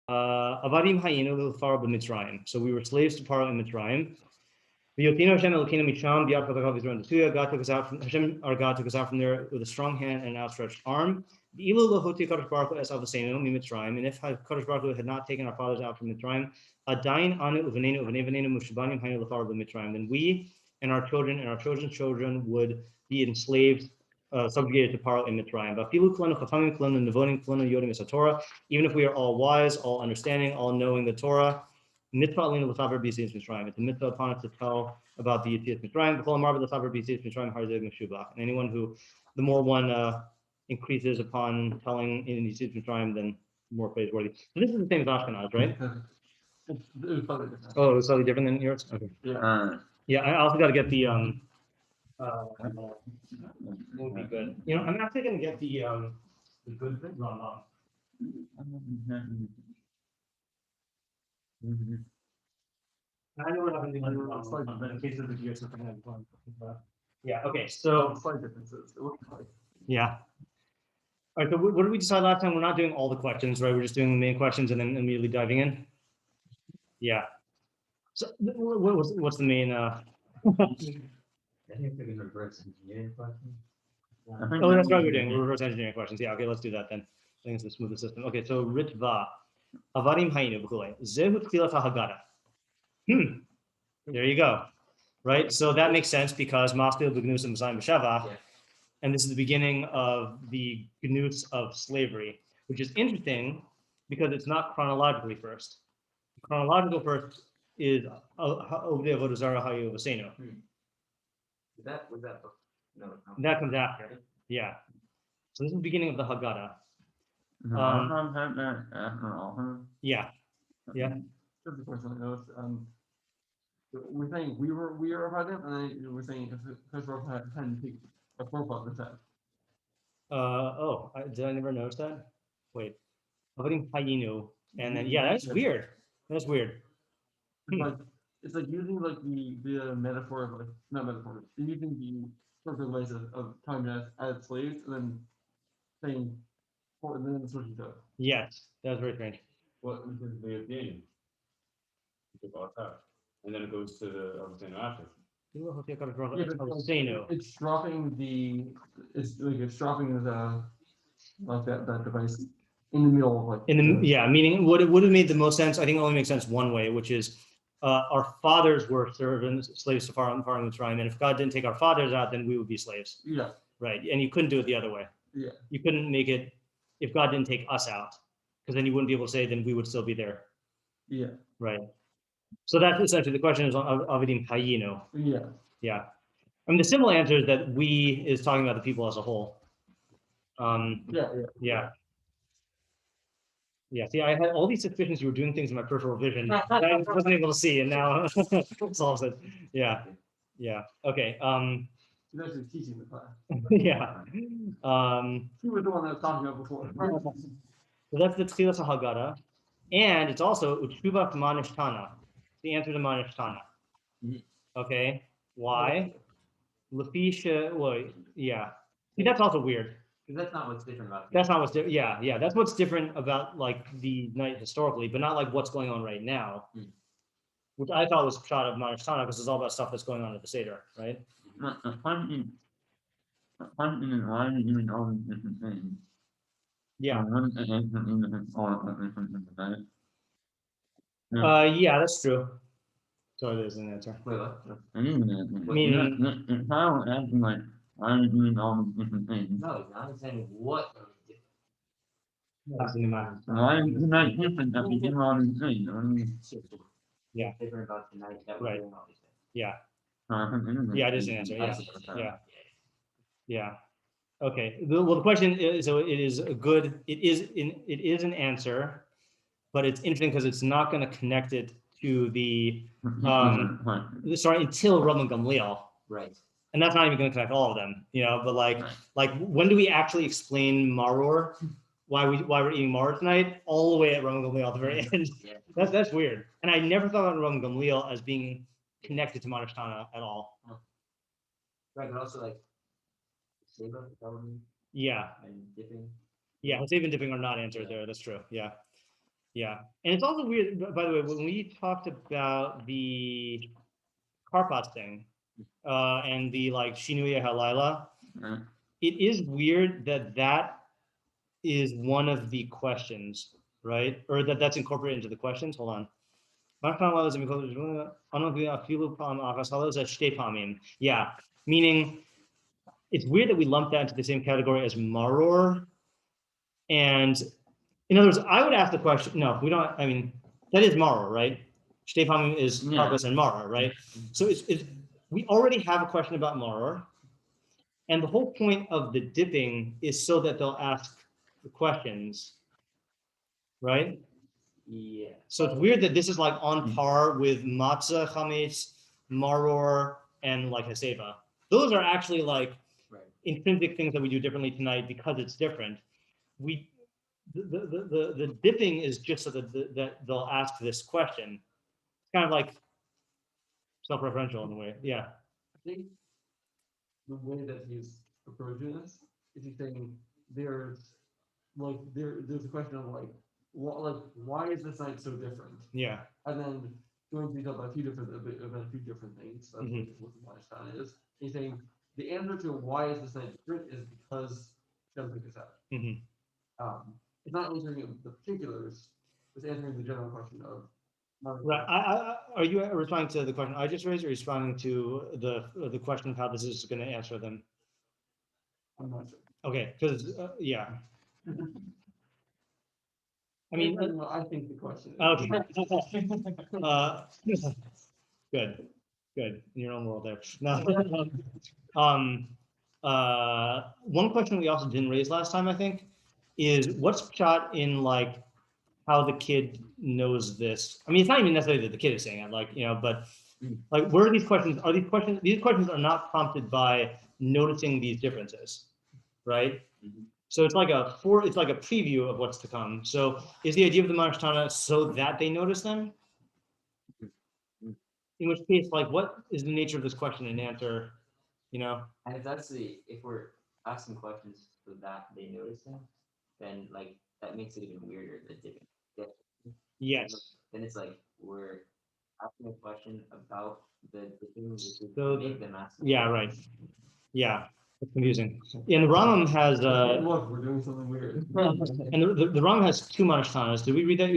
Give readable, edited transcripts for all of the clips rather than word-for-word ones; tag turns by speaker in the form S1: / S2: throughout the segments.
S1: Avadim Hayinu l'far b'Mitzrayim. So we were slaves to Paro in Mitzrayim. V'yotinu Hashem Elokeinu misham b'yad chazakav Yisrael Netuya. God took us out from Hashem. Our God took us out from there with a strong hand and an outstretched arm. V'ilu lohoti Kadosh Baruch Hu es avosenu miMitzrayim. And if Kadosh Baruch Hu had not taken our fathers out from Mitzrayim, adayin anu uvenenu uvenei venenu mushabanim haynu l'far b'Mitzrayim. Then we and our children's children would be enslaved, subjugated to Paro in Mitzrayim. Even if we are all wise, all understanding, all knowing the Torah, it's a mitzvah upon us to tell about the Yetzias Mitzrayim. And anyone who, the more one increases upon telling in Yetzias Mitzrayim, then more praiseworthy. So this is the same as Ashkenaz, right?
S2: It was slightly different.
S1: Oh, it was slightly different than yours? Okay. Yeah, I also got to get the would be good. You know, I'm actually gonna get the good Rambam. I know we're not gonna do Rambam, but in case of the year something like that. Yeah. Okay. So
S2: Slight differences. It looks like.
S1: yeah. All right. So what did we decide last time? We're not doing all the questions, right? We're just doing the main questions and then immediately diving in. Yeah. So what's the main?
S3: I think they're going to reverse engineering questions.
S1: Oh, that's right. We're doing reverse engineering questions. Yeah. Okay. Let's do that then. I think it's the smoothest system. Okay. So Ritva, Avadim Hayinu b'chulei. Zehu tchilas Haggadah. There you go. Right. So that makes sense because Mastil b'gnus and Masayim b'shava, and this is the beginning of the gnus of slavery, which is interesting because it's not chronologically first. Chronological first is Ovdei Avodah Zarah Hayu V'Seinu. That comes after. Yeah. So this is the beginning of the Haggadah. Yeah. Yeah.
S2: That's the question I noticed. We're saying we are Avadim, and then we're saying because we're trying to take a profile of that.
S1: Did I never notice that? Wait. Avadim Hayinu. And then that's weird. That's weird.
S2: It's like using like the metaphor of like not metaphor, using the sort of ways of time as slaves and then saying and then switching to.
S1: Yes, that was very strange.
S4: Well, because they have the and then it goes to the after.
S2: It's dropping the like that device in the middle of like
S1: meaning what it would have made the most sense, I think it only makes sense one way, which is our fathers were servants, slaves to Pharaoh and Mitzrayim, and if God didn't take our fathers out, then we would be slaves.
S2: Yeah.
S1: Right. And you couldn't do it the other way.
S2: Yeah.
S1: You couldn't make it if God didn't take us out, because then you wouldn't be able to say then we would still be there.
S2: Yeah.
S1: Right. So that's essentially the question is on Avadim Hayinu.
S2: Yeah.
S1: Yeah. I mean the simple answer is that we is talking about the people as a whole. Yeah, see, I had all these suspicions you were doing things in my peripheral vision that I wasn't able to see, and now it solves it. Yeah. Okay.
S2: She's actually teaching the class.
S1: Yeah.
S2: She was the one that was talking about before.
S1: So that's the Tchilas Haggadah, and it's also Utshuvah Manishtana, the answer to Manishtana. Okay. Why? Lafisha. Well, yeah. See, that's also weird.
S3: Because that's not what's different about it.
S1: That's not what's different. Yeah. That's what's different about like the night historically, but not like what's going on right now, which I thought was shot of Manishtana because it's all about stuff that's going on at the Seder, right? Yeah. Yeah, that's true. So there's an answer.
S3: Wait, what? No, he's not saying what.
S1: Yeah.
S3: Different about tonight.
S1: Right. Yeah.
S3: Yeah,
S1: it is an answer. Yeah. Okay. Well, the question is, so it is a good. It is an answer, but it's interesting because it's not going to connect it to the until Rabban Gamliel.
S3: Right.
S1: And that's not even going to connect all of them, but like when do we actually explain maror, why we're eating maror tonight, all the way at Rabban Gamliel at the very end?
S3: Yeah.
S1: That's weird. And I never thought about Rabban Gamliel as being connected to Manishtana at all.
S3: Right, but also like Seba,
S1: yeah,
S3: and dipping.
S1: Yeah, Seba and dipping are not answered there. That's true. Yeah. Yeah, and it's also weird, by the way, when we talked about the Karpat thing, and the like Shinuya Halila,
S3: Right.
S1: it is weird that that is one of the questions, right? Or that's incorporated into the questions. Hold on. Yeah, meaning it's weird that we lump that into the same category as maror. And in other words, I would ask the question, no, we don't, I mean, that is maror, right? Shtei pamim is
S3: Yeah.
S1: karpas and maror, right? So it's we already have a question about maror. And the whole point of the dipping is so that they'll ask the questions, right?
S3: Yeah.
S1: So it's weird that this is like on par with matzah, chametz, maror, and like haseva. Those are actually like
S3: Right.
S1: intrinsic things that we do differently tonight because it's different. We the dipping is just so that they'll ask this question. It's kind of like self-referential in a way. Yeah.
S2: I think the way that he's approaching this is he's saying there's there's a question of why is this night so different?
S1: Yeah.
S2: And then going to detail about a few different things. That's what the lifestyle is. He's saying the answer to why is this night different is because Shem took us out. It's not answering the particulars, it's answering the general question of
S1: Right. Are you responding to the question I just raised, or are you responding to the question of how this is going to answer them?
S2: I'm not sure.
S1: Okay, because yeah. I mean,
S2: I think the question is
S1: okay. Good, good. In your own world there. No. One question we also didn't raise last time, I think, is what's shot in like how the kid knows this. I mean, it's not even necessarily that the kid is saying it, like, you know, but like, where are these questions? Are these questions? These questions are not prompted by noticing these differences, right? So it's like a preview of what's to come. So is the idea of the Manashtana so that they notice them? In which case, like, what is the nature of this question and answer? You know?
S3: And if we're asking questions so that they notice them, then like that makes it even weirder that they get.
S1: Yes.
S3: Then it's like we're asking a question about the thing which is
S1: So
S3: make them ask.
S1: Yeah, right. Yeah, it's confusing. And the Rambam has
S2: look, we're doing something weird.
S1: and the Rambam has two Manashtanas. Did we read that?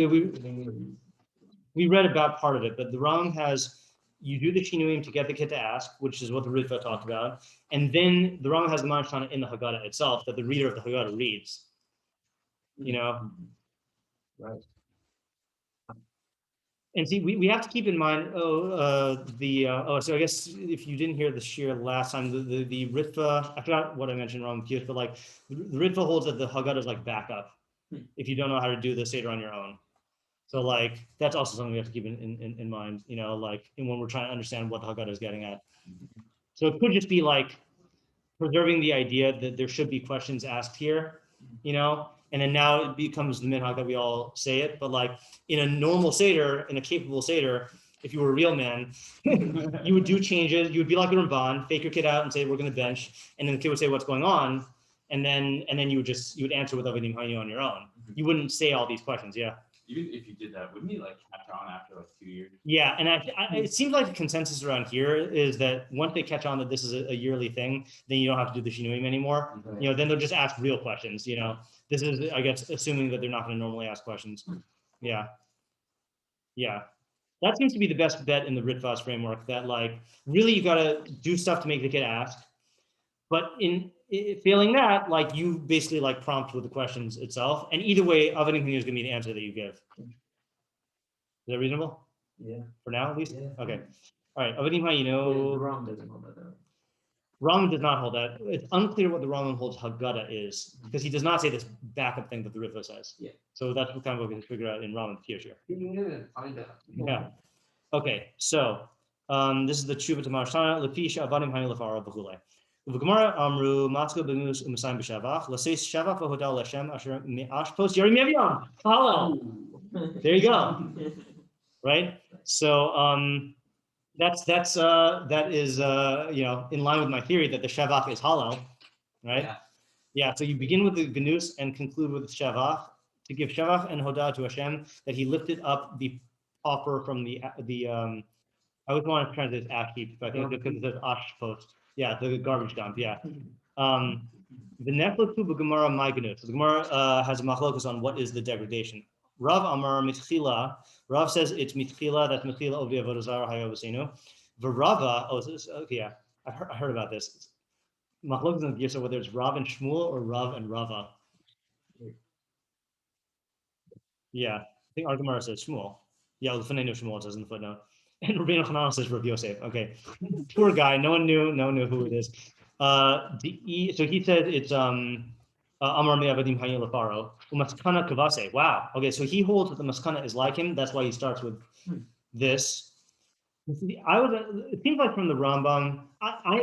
S1: We read about part of it, but the Rambam has you do the Shinuim to get the kid to ask, which is what the Ritva talked about, and then the Rambam has the Manashtana in the Haggadah itself that the reader of the Haggadah reads. You know,
S3: Right.
S1: and see, we have to keep in mind. So I guess if you didn't hear the shir last time, the Ritva, I forgot what I mentioned wrong, but like the Ritva holds that the Haggadah is like backup if you don't know how to do the Seder on your own. So like that's also something we have to keep in mind, you know, like when we're trying to understand what the Haggadah is getting at. So it could just be like preserving the idea that there should be questions asked here, you know, and then now it becomes the minhag that we all say it. But like in a normal Seder, in a capable Seder, if you were a real man, you would do changes. You would be like a Ramban, fake your kid out and say, we're going to bench. And then the kid would say, what's going on? And then you would answer with Avadim Hayinu on your own. You wouldn't say all these questions. Yeah.
S4: Even if you did that, wouldn't you like catch on after like 2 years?
S1: Yeah, and it seems like the consensus around here is that once they catch on that this is a yearly thing, then you don't have to do the Shinuim anymore.
S3: Right.
S1: You know, then they'll just ask real questions. You know, this is, I guess, assuming that they're not going to normally ask questions. Yeah, yeah, that seems to be the best bet in the Ritva's framework. That like really you got to do stuff to make the kid ask, but in failing that, like you basically like prompt with the questions itself, and either way, Avadim Hayinu is going to be the answer that you give. Is that reasonable?
S3: Yeah.
S1: For now, at least?
S3: Yeah.
S1: Okay. All right. Avadim Hayinu.
S2: The Ram doesn't hold that out.
S1: Rambam does not hold that. It's unclear what the Rambam holds Haggadah is, because he does not say this backup thing that the Ritva says.
S3: Yeah.
S1: So that's what kind of what we can figure out in Rambam Kiyashir.
S2: You can find out.
S1: Yeah. Okay. So this is the Tshuva to Marshana, Lefish Avadim Hayinu Lefara B'chulei. V'Gemara Amru Matzko B'Nus U'Masayim B'Shavach L'Seis Shavach V'Hodal L'Shem Asher Me'ashpos Yarim Yavyam. Follow. There you go. Right. So that is you know, in line with my theory that the shavach is hollow, right? Yeah. So you begin with the ganus and conclude with the shavach to give Shavach and Hodah to Hashem, that he lifted up the pauper from the I always want to translate this ash heap, but I think because it says ash post. Yeah, the garbage dump, yeah. The Nefletu b'Gemara Maiganut. So the Gemara has a machlokes on what is the degradation. Rav Amar Mitchila. Rav says it's Mitchila, that's Mitchila Ovdi Avodah Zarah Hayavasinu. Varava, okay, yeah, I heard about this. Machlokes on the Yisra, whether it's Rav and Shmuel or Rav and Rava. Yeah, I think our Gemara says Shmuel. Yeah, L'fanenu Shmuel says in the footnote. And Rabbeinu Hanan says Rav Yosef. Okay, poor guy. No one knew who it is. So he said it's Amar me Avadim Hayinu Lefaro Umaskana Kavase. Wow. Okay, so he holds that the Maskana is like him. That's why he starts with this. It seems like from the Rambam,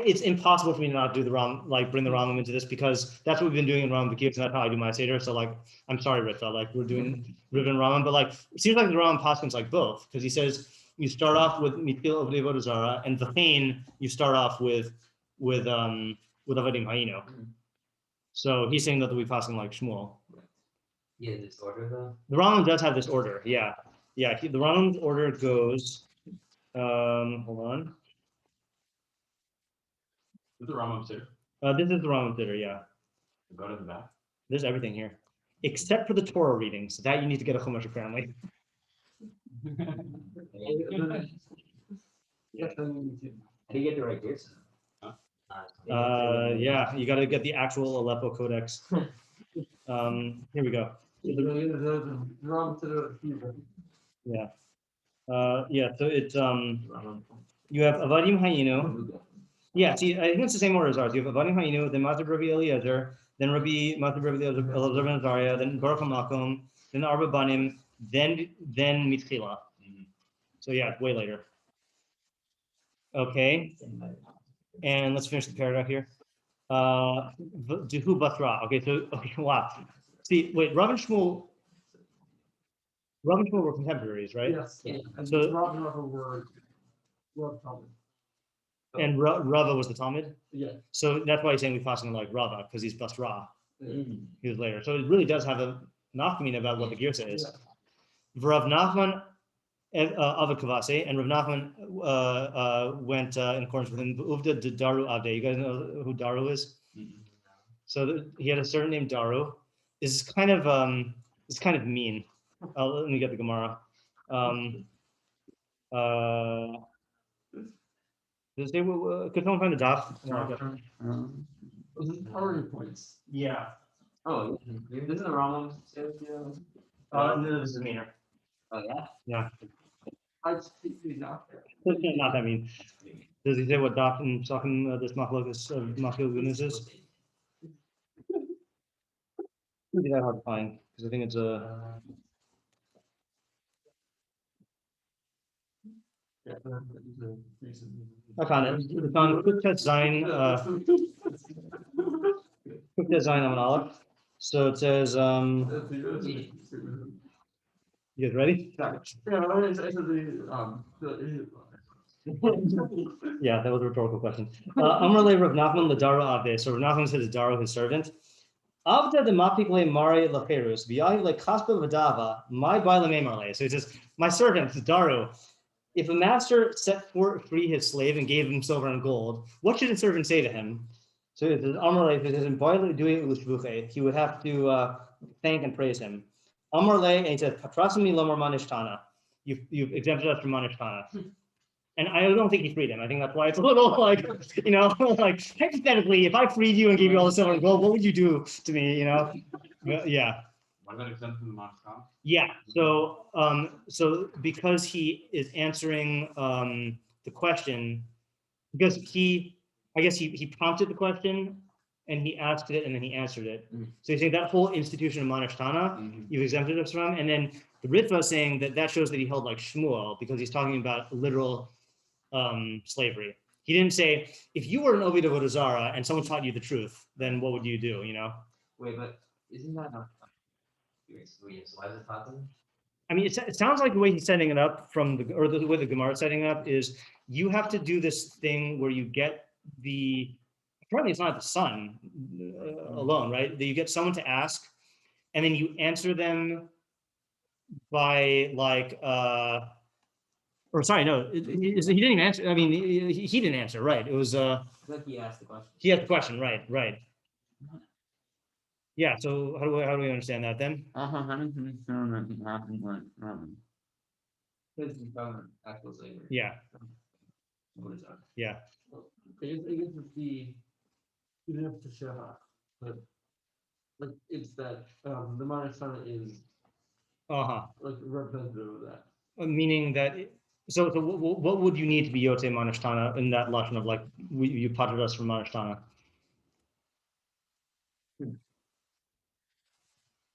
S1: it's impossible for me to not do the Ram, like bring the Rambam into this, because that's what we've been doing in Rambam B'Kibbutz, and that's how I do my Seder. So like, I'm sorry, Ritva, like we're doing Riv and Rambam, but like, it seems like the Rambam Paskins like both, because he says you start off with Mitil of Avodah Zarah, and V'chein you start off with Avadim Hayinu. So he's saying that we Paskin like Shmuel.
S3: Yeah, this order though.
S1: The Rambam does have this order, yeah. The Rambam's order goes. Hold on.
S4: Is the Rambam Siddur?
S1: This is the Rambam Siddur, yeah.
S4: Go to the back.
S1: There's everything here, except for the Torah readings. That you need to get a Chumash apparently.
S2: Yes,
S3: How do you get the right gears?
S1: Yeah, you got to get the actual Aleppo Codex. Here we go. Yeah. So it's you have Avadim Hayinu. Yeah, see, I think it's the same order as ours. You have Avadim Hayinu, then Mazda Rabbi Eliezer, then Mazda Rabbi Eliezer ben Azariah, then Baruch HaMakom, then Arba Banim, then Mitchila. So yeah, it's way later. Okay, and let's finish the paragraph here. Duhu Batra. Okay, wow. See, wait, Rav and Shmuel were contemporaries, right?
S2: Yes.
S3: Yeah.
S2: And
S1: So-
S2: Rob and Rava were Talmud.
S1: And Rava was the Talmud.
S2: Yeah.
S1: So that's why he's saying we pass him like Rava, because he's Basra.
S2: Yeah.
S1: He was later. So it really does have a nafkamina about what the Girsa is.
S2: Yeah.
S1: Rav Nachman Avad Kavase, and Rav Nachman went in accordance with him. Uvda de Daru Avde. You guys know who Daru is? So he had a certain name Daru. This is kind of mean. Let me get the Gemara. Does they could someone find the daf?
S2: This is PowerPoint points.
S1: Yeah.
S3: Oh, this is the wrong
S1: No, this is meaner.
S3: Oh yeah.
S1: Yeah.
S2: I just keep these out there.
S1: Not that mean. Does he say what daf and talking this machlokas of machlokas is? Pretty that hard to find, because I think it's a.
S2: Yeah.
S1: I found it. It's on Kuftet Zayin, Kuftet Zayin on Aleph. So it says, you guys ready? Yeah, that was a rhetorical question. Amrle Rav Nachman Ladaro Avde. So Rav Nachman said to Daro, his servant. Avda de mapikle mare lacherus, v'yahiv lekaspa v'dava, my bailame marle. So he says, my servant, Daro, if a master set free his slave and gave him silver and gold, what should a servant say to him? So it says, Amrle, if it is in doing it, he would have to thank and praise him. Amrle, and he says, Patrasimi lomar manishtana. You've exempted us from manishtana. And I don't think he freed him. I think that's why it's a little like, like hypothetically, if I freed you and gave you all the silver and gold, what would you do to me? Yeah.
S4: Why is that exempt from the Moscow?
S1: Yeah. So because he is answering the question, because I guess he prompted the question and he asked it and then he answered it. So he's saying that whole institution of manishtana, you've exempted us from. And then the Ritva is saying that shows that he held like Shmuel, because he's talking about literal slavery. He didn't say, if you were an Ovid of Avodah Zarah and someone taught you the truth, then what would you do?
S3: Wait, but isn't that not? So why is it possible?
S1: I mean, it sounds like the way he's setting it up the way the Gemara is setting it up is you have to do this thing where you get apparently it's not the son alone, right? That you get someone to ask, and then you answer them by like, or sorry, no, he didn't even answer. I mean, he didn't answer, right? It was,
S3: I feel like he asked the question.
S1: he had the question, right. Yeah, so how do we understand that then?
S3: Because you found actual slavery.
S1: Yeah,
S3: What is that?
S1: yeah,
S2: I guess it's the even if it's Sheva, but like it's that the Manasana is
S1: uh-huh.
S2: like representative of that.
S1: Meaning that, so what would you need to be Yote Manashtana in that lashon of like, you potted us from Manashtana?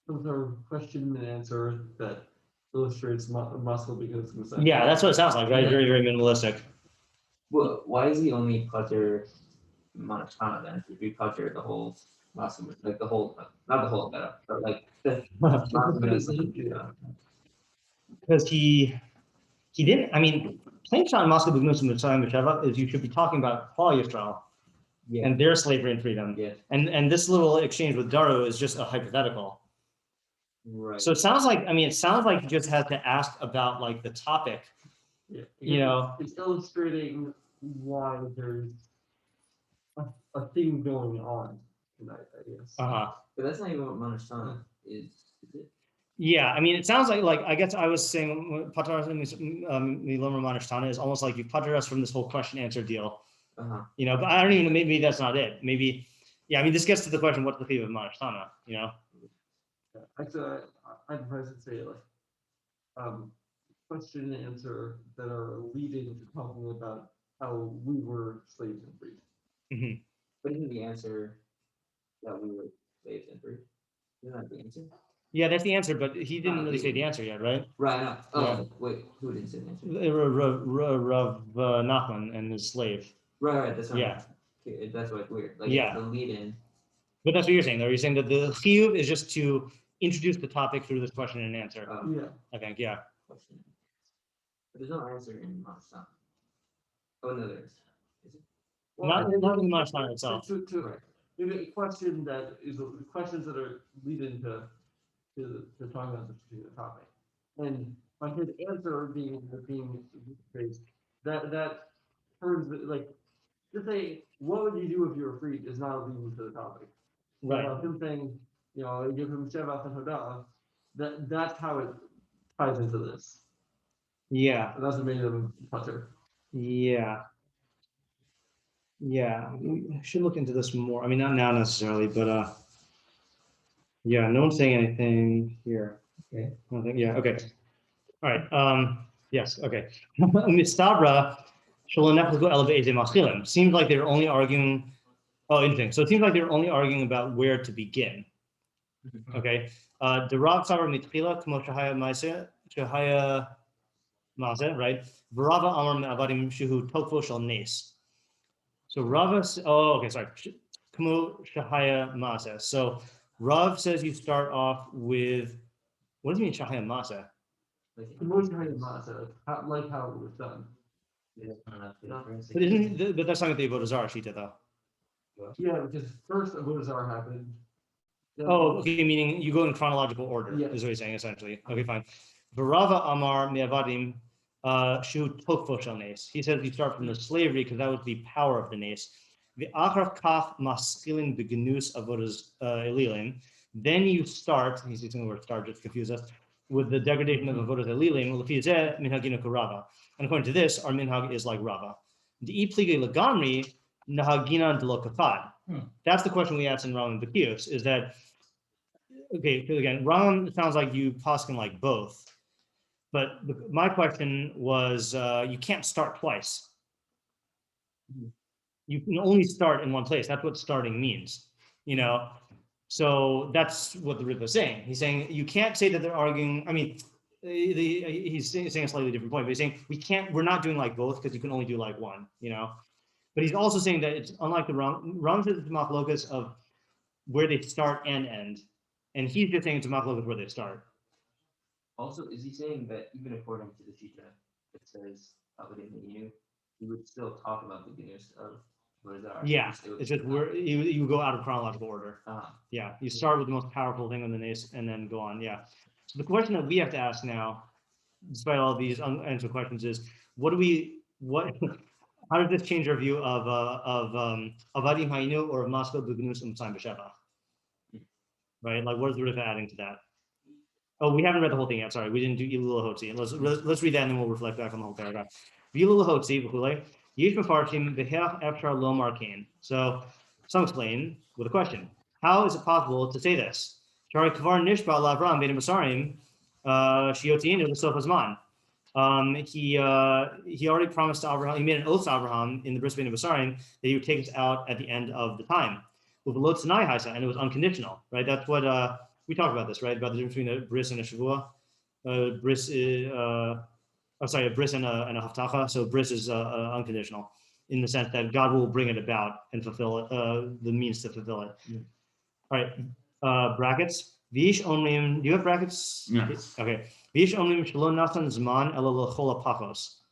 S2: Some sort of question and answer that illustrates muscle because it's the
S1: Yeah, that's what it sounds like, right?
S3: Yeah.
S1: Very, very minimalistic.
S3: Well, why is he only putter Manasana then? If you putter the whole last one, like the whole, not the whole better, but like the last one is like,
S1: Because he didn't, I mean, plain shot Moscow Bugnus is you should be talking about Paul Yisrael
S3: yeah,
S1: and their slavery and freedom.
S3: yeah,
S1: And this little exchange with Daru is just a hypothetical.
S3: right.
S1: So it sounds like, I mean, it sounds like you just had to ask about like the topic,
S2: Yeah,
S1: you know.
S2: it's illustrating why there's a thing going on tonight, I guess.
S1: Uh-huh.
S3: But that's not even what Manasana is it?
S1: Yeah, I mean, it sounds like I guess I was saying Pataras Milomar Manashtana is almost like you patar us from this whole question answer deal,
S3: Uh-huh.
S1: you know, but I don't even know, maybe that's not it. Maybe, yeah, I mean, this gets to the question, what's the theme of Manashtana, you know?
S2: Yeah, actually, I'd probably say like question and answer that are leading to talking about how we were slaves and free.
S1: Mhm.
S3: But isn't the answer that we were slaves and free? Isn't that the answer?
S1: Yeah, that's the answer, but he didn't really say the answer yet, right?
S3: Right. No. Oh,
S1: Yeah.
S3: wait. Who didn't say the answer?
S1: Rav Nachman and his slave.
S3: Right. That's right.
S1: Yeah.
S3: Okay, that's why it's weird. Like
S1: Yeah.
S3: it's the lead in.
S1: But that's what you're saying, though. You're saying that the chiyuv is just to introduce the topic through this question and answer.
S2: Yeah.
S1: I think, yeah.
S3: Question. But there's no answer in Manasana. Oh no, there is. Is it?
S1: Not in the Manashtana itself.
S2: To maybe a question that is questions that are leading to talking about this particular topic. And by his answer being phrased, that turns like just say, what would you do if you were freed is not leading to the topic.
S1: Right.
S2: You know, him saying, you know, give him Sheva and Haggadah, that's how it ties into this.
S1: Yeah.
S2: And that's what made him putter.
S1: Yeah. Yeah. We should look into this more. I mean, not now necessarily, but yeah, no one's saying anything here. Okay. I don't think, yeah, okay. All right. Yes, okay. Mistabra, seems like they're only arguing. Oh, interesting. So it seems like they're only arguing about where to begin. Okay. The Rav Savar Mitchila, Kmo Shahaya Maze, right? Varava Amar Avadim Shuhu Tokvo Shal Nes. So Rava, okay, sorry. Kmo Shahaya Maze. So Rav says you start off with, what does he mean Shahaya Maze?
S2: Like how it was done.
S1: But that's not what the Avodah Zarah Shita though.
S2: Yeah, because first Avodah Zarah happened.
S1: Oh, okay, meaning you go in chronological order,
S2: Yeah.
S1: is what he's saying essentially. Okay, fine. Varava Amar Me'avadim Shu Tokvo Shal Nes. He says you start from the slavery because that was the power of the Nes. The Achar Kach Maskilin Begnus Avodas Elilim. Then you start, he's using the word start just to confuse us, with the degradation of Avodas Elilim, Minhagina Rava. And according to this, our minhag is like Rava. The Iplige Lagamri Nahagina Delokafad. That's the question we asked in Ram and Bakios, is that, okay, again, Ram sounds like you poskin like both. But my question was, you can't start twice. You can only start in one place. That's what starting means, you know? So that's what the Ritva is saying. He's saying you can't say that they're arguing. I mean, he's saying a slightly different point, but he's saying we're not doing like both because you can only do like one, you know? But he's also saying that it's unlike the Ram says it's a machlokas of where they start and end. And he's just saying it's a machlokas where they start.
S3: Also, is he saying that even according to the Shita, it says Avadim Hayinu, he would still talk about the Guinness of What is that?
S1: Yeah, it's just you go out of chronological order. Yeah, you start with the most powerful thing on the nace and then go on. Yeah. So the question that we have to ask now, despite all these unanswered questions, is what? How does this change our view of Avadim Hayinu or Moscow Bugnus Umsam B'Sheva? Right? Like, what is the Ritva adding to that? Oh, we haven't read the whole thing yet. Sorry, we didn't do Ilul Hotzi. Let's read that and then we'll reflect back on the whole paragraph. Ilul Hotzi v'chulei yish mefarshim v'hech efshar lo markein. So some explain with a question: how is it possible to say this? Shari kvar nishba lavram b'nei basarim shiyotzinu l'sof hazman. He already promised to Abraham. He made an oath to Abraham in the bris b'nei basarim that he would take us out at the end of the time. With the lot Sinai haisa, and it was unconditional, right? That's what we talked about this, right? About the difference between a bris and a shavua. A bris and a haftacha. So bris is unconditional in the sense that God will bring it about and fulfill it, the means to fulfill it.
S2: Yeah.
S1: All right, brackets. Vish omrim. Do you have brackets?
S4: Yes.
S1: Okay. Vish omrim shalom natan zman ela lechol pachos.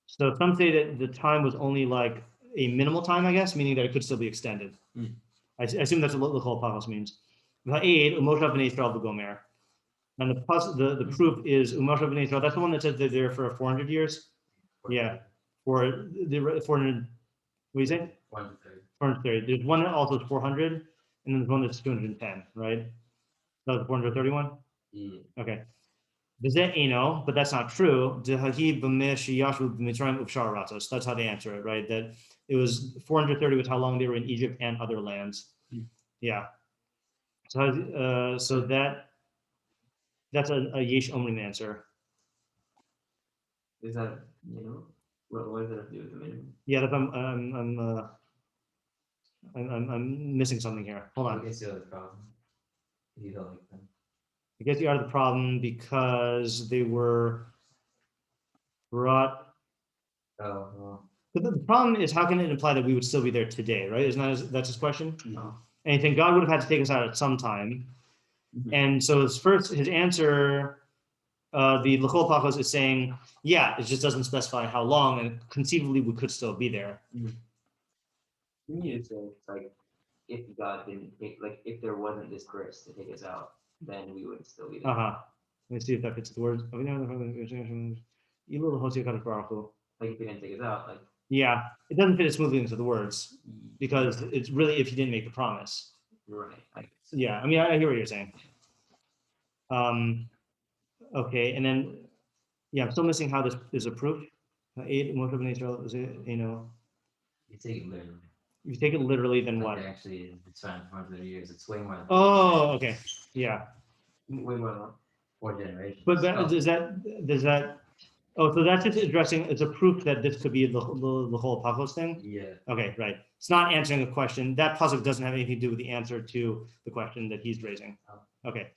S1: So some say that the time was only like a minimal time, I guess, meaning that it could still be extended. I assume that's what lechol pachos means. Va'ed umoshav b'nei Yisrael v'gomer. And the proof is umoshav b'nei Yisrael. That's the one that says they're there for 400 years. Yeah, for the 400. What do you say? 430. There's one that also is 400, and then there's one that's 210, right? That was 431.
S3: Yeah.
S1: Okay. But that's not true. That's how they answer it, right? That it was 430 was how long they were in Egypt and other lands. Yeah. So that's a yesh omrim answer.
S3: Is that what does that have to do with the minimum?
S1: Yeah, that's, I'm missing something here. Hold on.
S3: I guess the other problem. You don't like them.
S1: I guess you are the because they were brought.
S3: Oh, well.
S1: But the problem is, how can it imply that we would still be there today, right? Isn't that's his question?
S3: No.
S1: And you think God would have had to take us out at some time. And so his answer, the L'chol Pachos is saying, yeah, it just doesn't specify how long, and conceivably we could still be there.
S3: To me, it's like if God didn't take, like if there wasn't this grace to take us out, then we would still be there.
S1: Let me see if that fits the words.
S3: Like if he didn't take us out, like
S1: yeah, it doesn't fit it smoothly into the words because it's really if he didn't make the promise.
S3: right.
S1: Yeah, I mean, I hear what you're saying. Okay, and then yeah, I'm still missing how this is a proof.
S3: You take it literally.
S1: If you take it literally, then what?
S3: Actually, it's fine for 130 years. It's way more than
S1: Oh, okay, yeah.
S3: way more than 4 generations.
S1: But does that? Oh, so that's just addressing. It's a proof that this could be the whole Pachos thing.
S3: Yeah.
S1: Okay, right. It's not answering a question. That puzzle doesn't have anything to do with the answer to the question that he's raising. Okay.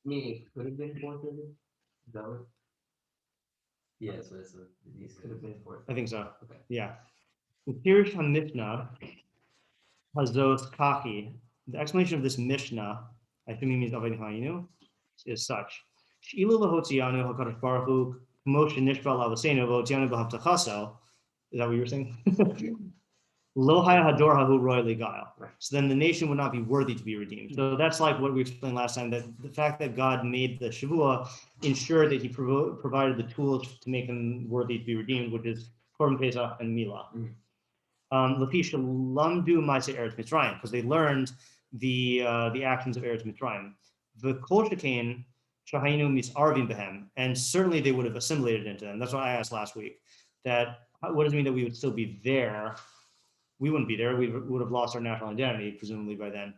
S3: Meaning it could have been 430. Is that what? Yeah, so these could have been 430.
S1: I think so.
S3: Okay.
S1: Yeah. Pirish HaMishnah Hazos Kaki. The explanation of this Mishnah, I think it means Avadim Hayinu, is such. She'ilu lahotzianu hakadosh baruch hu k'mo shenishba l'avosenu v'hotzianu b'havtachaso. Is that what you were saying? Lo haya hador hahu roy ligail. So then the nation would not be worthy to be redeemed. So that's like what we explained last time, that the fact that God made the Shavua ensured that he provided the tools to make them worthy to be redeemed, which is Korban Pesach and Milah. Because they learned the actions of Eretz Mitzrayim. The Kol Shekain Shahayinu Misarvim Behem, and certainly they would have assimilated into them. That's what I asked last week. That what does it mean that we would still be there? We wouldn't be there. We would have lost our national identity, presumably by then.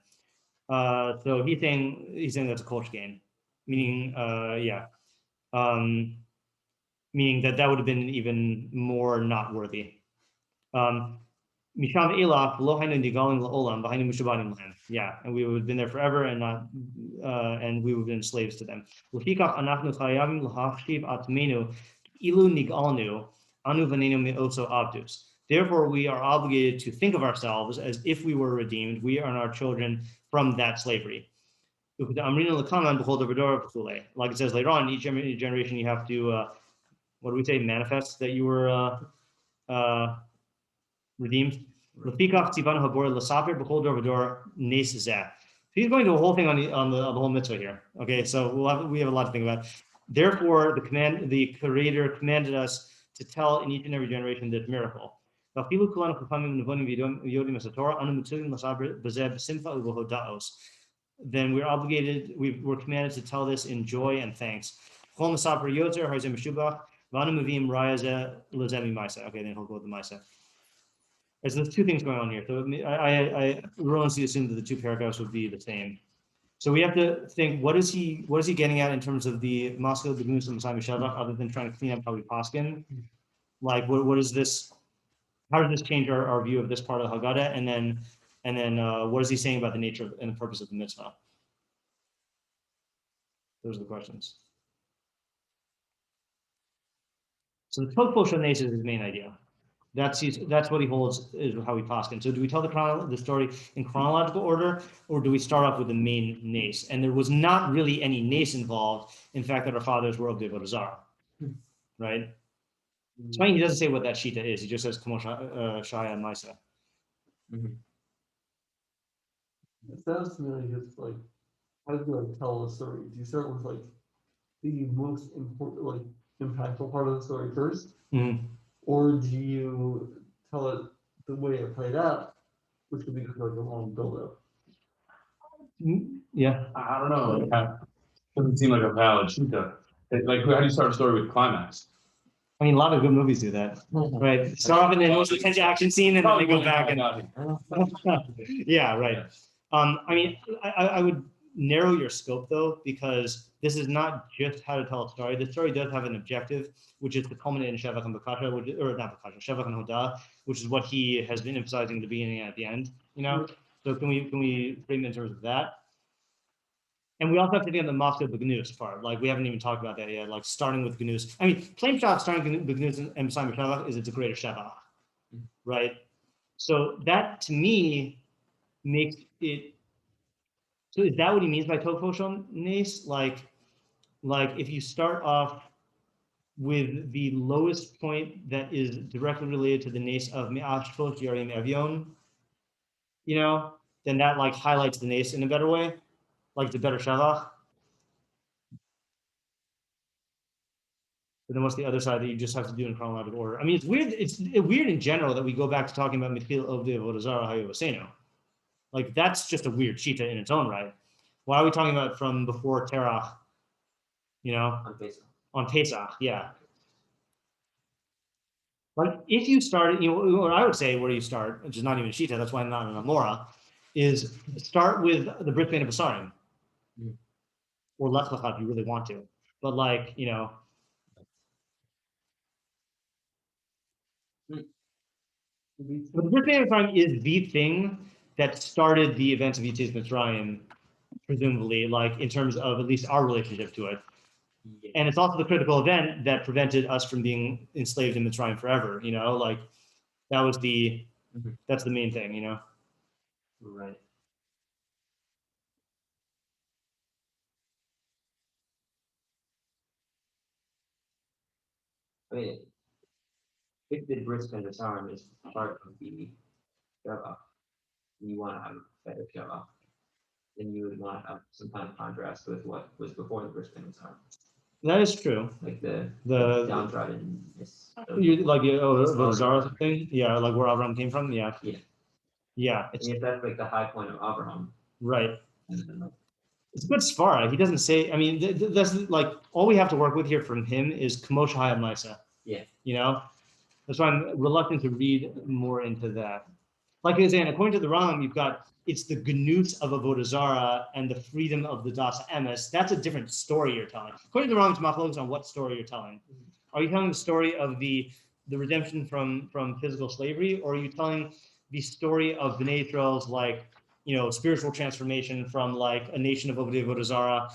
S1: So he's saying that's a Kol Shekain, meaning meaning that would have been even more not worthy. Yeah, and we would have been there forever and not, and we would have been slaves to them. Therefore, we are obligated to think of ourselves as if we were redeemed, we and our children from that slavery. Like it says later on, each generation you have to, what do we say, manifest that you were redeemed. Lefikach tzivanu habor l'saper b'chol dor v'dor nes zeh. He's going to a whole thing on the whole mitzvah here. Okay, so we have a lot to think about. Therefore, the Creator commanded us to tell in each and every generation this miracle. Then we're obligated, we're commanded to tell this in joy and thanks. Okay, then he'll go with the Maisa. So there's two things going on here. So I erroneously assumed that the two paragraphs would be the same. So we have to think, what is he getting at in terms of the Moscow, the Gnus, and Messiah Shavach, other than trying to clean up how we paskin? Like, what is this? How does this change our view of this part of the Haggadah? And then what is he saying about the nature and the purpose of the mitzvah? Those are the questions. So the Tov Shel Nes is his main idea. That's what he holds is how we paskin. So do we tell the story in chronological order, or do we start off with the main nes? And there was not really any nes involved. In fact, that our fathers were of the Avodah Zarah, right? It's funny he doesn't say what that shita is. He just says Kamo Shaya and Maisa.
S2: It sounds to me like it's like, how do you like tell a story? Do you start with like the most important, like impactful part of the story first?
S1: Mm-hmm.
S2: Or do you tell it the way it played out, which could be just like a long build-up?
S1: Yeah.
S4: I don't know. Like, doesn't seem like a valid shita. Like, how do you start a story with climax?
S1: I mean, a lot of good movies do that, right? Start off in the most intense action scene, and then they go back and yeah, right. I mean, I would narrow your scope though, because this is not just how to tell a story. The story does have an objective, which is to culminate in Shevach and Bakasha, or not Bakasha, Shevach and Hodah, which is what he has been emphasizing at the beginning and at the end. You know, so can we frame it in terms of that? And we also have to think of the Moscow Begnus part. Like we haven't even talked about that yet. Like starting with Gnus. I mean, plain Shevach starting with Gnus and Messiah Shevach is it's a greater Shevach, right? So that to me makes it. So is that what he means by Tov Shel Nes? Like if you start off with the lowest point that is directly related to the nes of Me'ashfot Yarim Evyon, you know, then that like highlights the nes in a better way, like the better Shavach. But then what's the other side that you just have to do in chronological order? I mean, it's weird. It's weird in general that we go back to talking about Mechil Ovdei Avodah Zarah Hayovaseno. Like that's just a weird shita in its own right. Why are we talking about from before Terach? You know, on Pesach, yeah. But if you start, you know, what I would say where you start, which is not even a shita, that's why I'm not an Amora, is start with the Brit Bein Basarim, or Lech Lecha if you really want to. But like, you know, but the Brit Bein Basarim is the thing that started the events of Yetzias Mitzrayim, presumably, like in terms of at least our relationship to it. And it's also the critical event that prevented us from being enslaved in Mitzrayim forever. You know, like that was that's the main thing. You know,
S3: Right. I mean, if the Brit Bein Basarim is part of the Shavach, and you want to have a better Shavach, then you would want to have some kind of contrast with what was before the Brit Bein Basarim.
S1: that is true.
S3: Like the downtrodden.
S1: You like the Zara thing, yeah, like where Abraham came from, yeah. It's
S3: that's like the high point of Abraham,
S1: right. It's a good svara. He doesn't say. I mean, that's like all we have to work with here from him is Kamosh Hayam Maisa.
S3: Yeah.
S1: You know, that's why I'm reluctant to read more into that. Like I was saying, according to the Rambam, you've got it's the gnut of Avodah Zarah and the freedom of the Das Emes. That's a different story you're telling. According to the Rambam's machlokes on what story you're telling. Are you telling the story of the redemption from physical slavery, or are you telling the story of Bnei Israel's like, you know, spiritual transformation from like a nation of Avodah Zarah,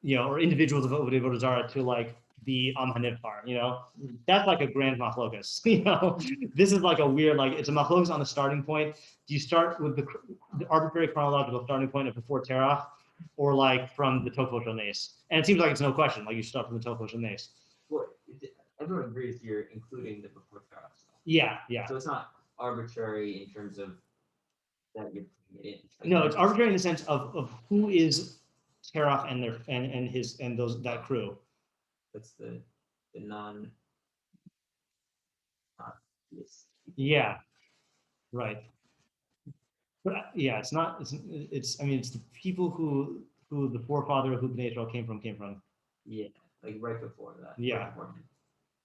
S1: you know, or individuals of Avodah Zarah to like the Am HaNivchar, you know? That's like a grand machlokas, you know? This is like a weird, like it's a machlokas on the starting point. Do you start with the arbitrary chronological starting point of before Terach, or like from the Tov Shel Nes? And it seems like it's no question, like you start from the Tov Shel Nes.
S3: Well, everyone agrees you're including the before Terach stuff.
S1: Yeah.
S3: So it's not arbitrary in terms of that you're putting it in. Like,
S1: No, it's arbitrary in the sense of who is Terach and their and his and those that crew.
S3: That's the non. Yes.
S1: Yeah, right. But yeah, it's not. It's. I mean, it's the people who the forefather who Bnei Israel came from.
S3: Yeah, like right before that.
S1: Yeah.
S3: Right before him.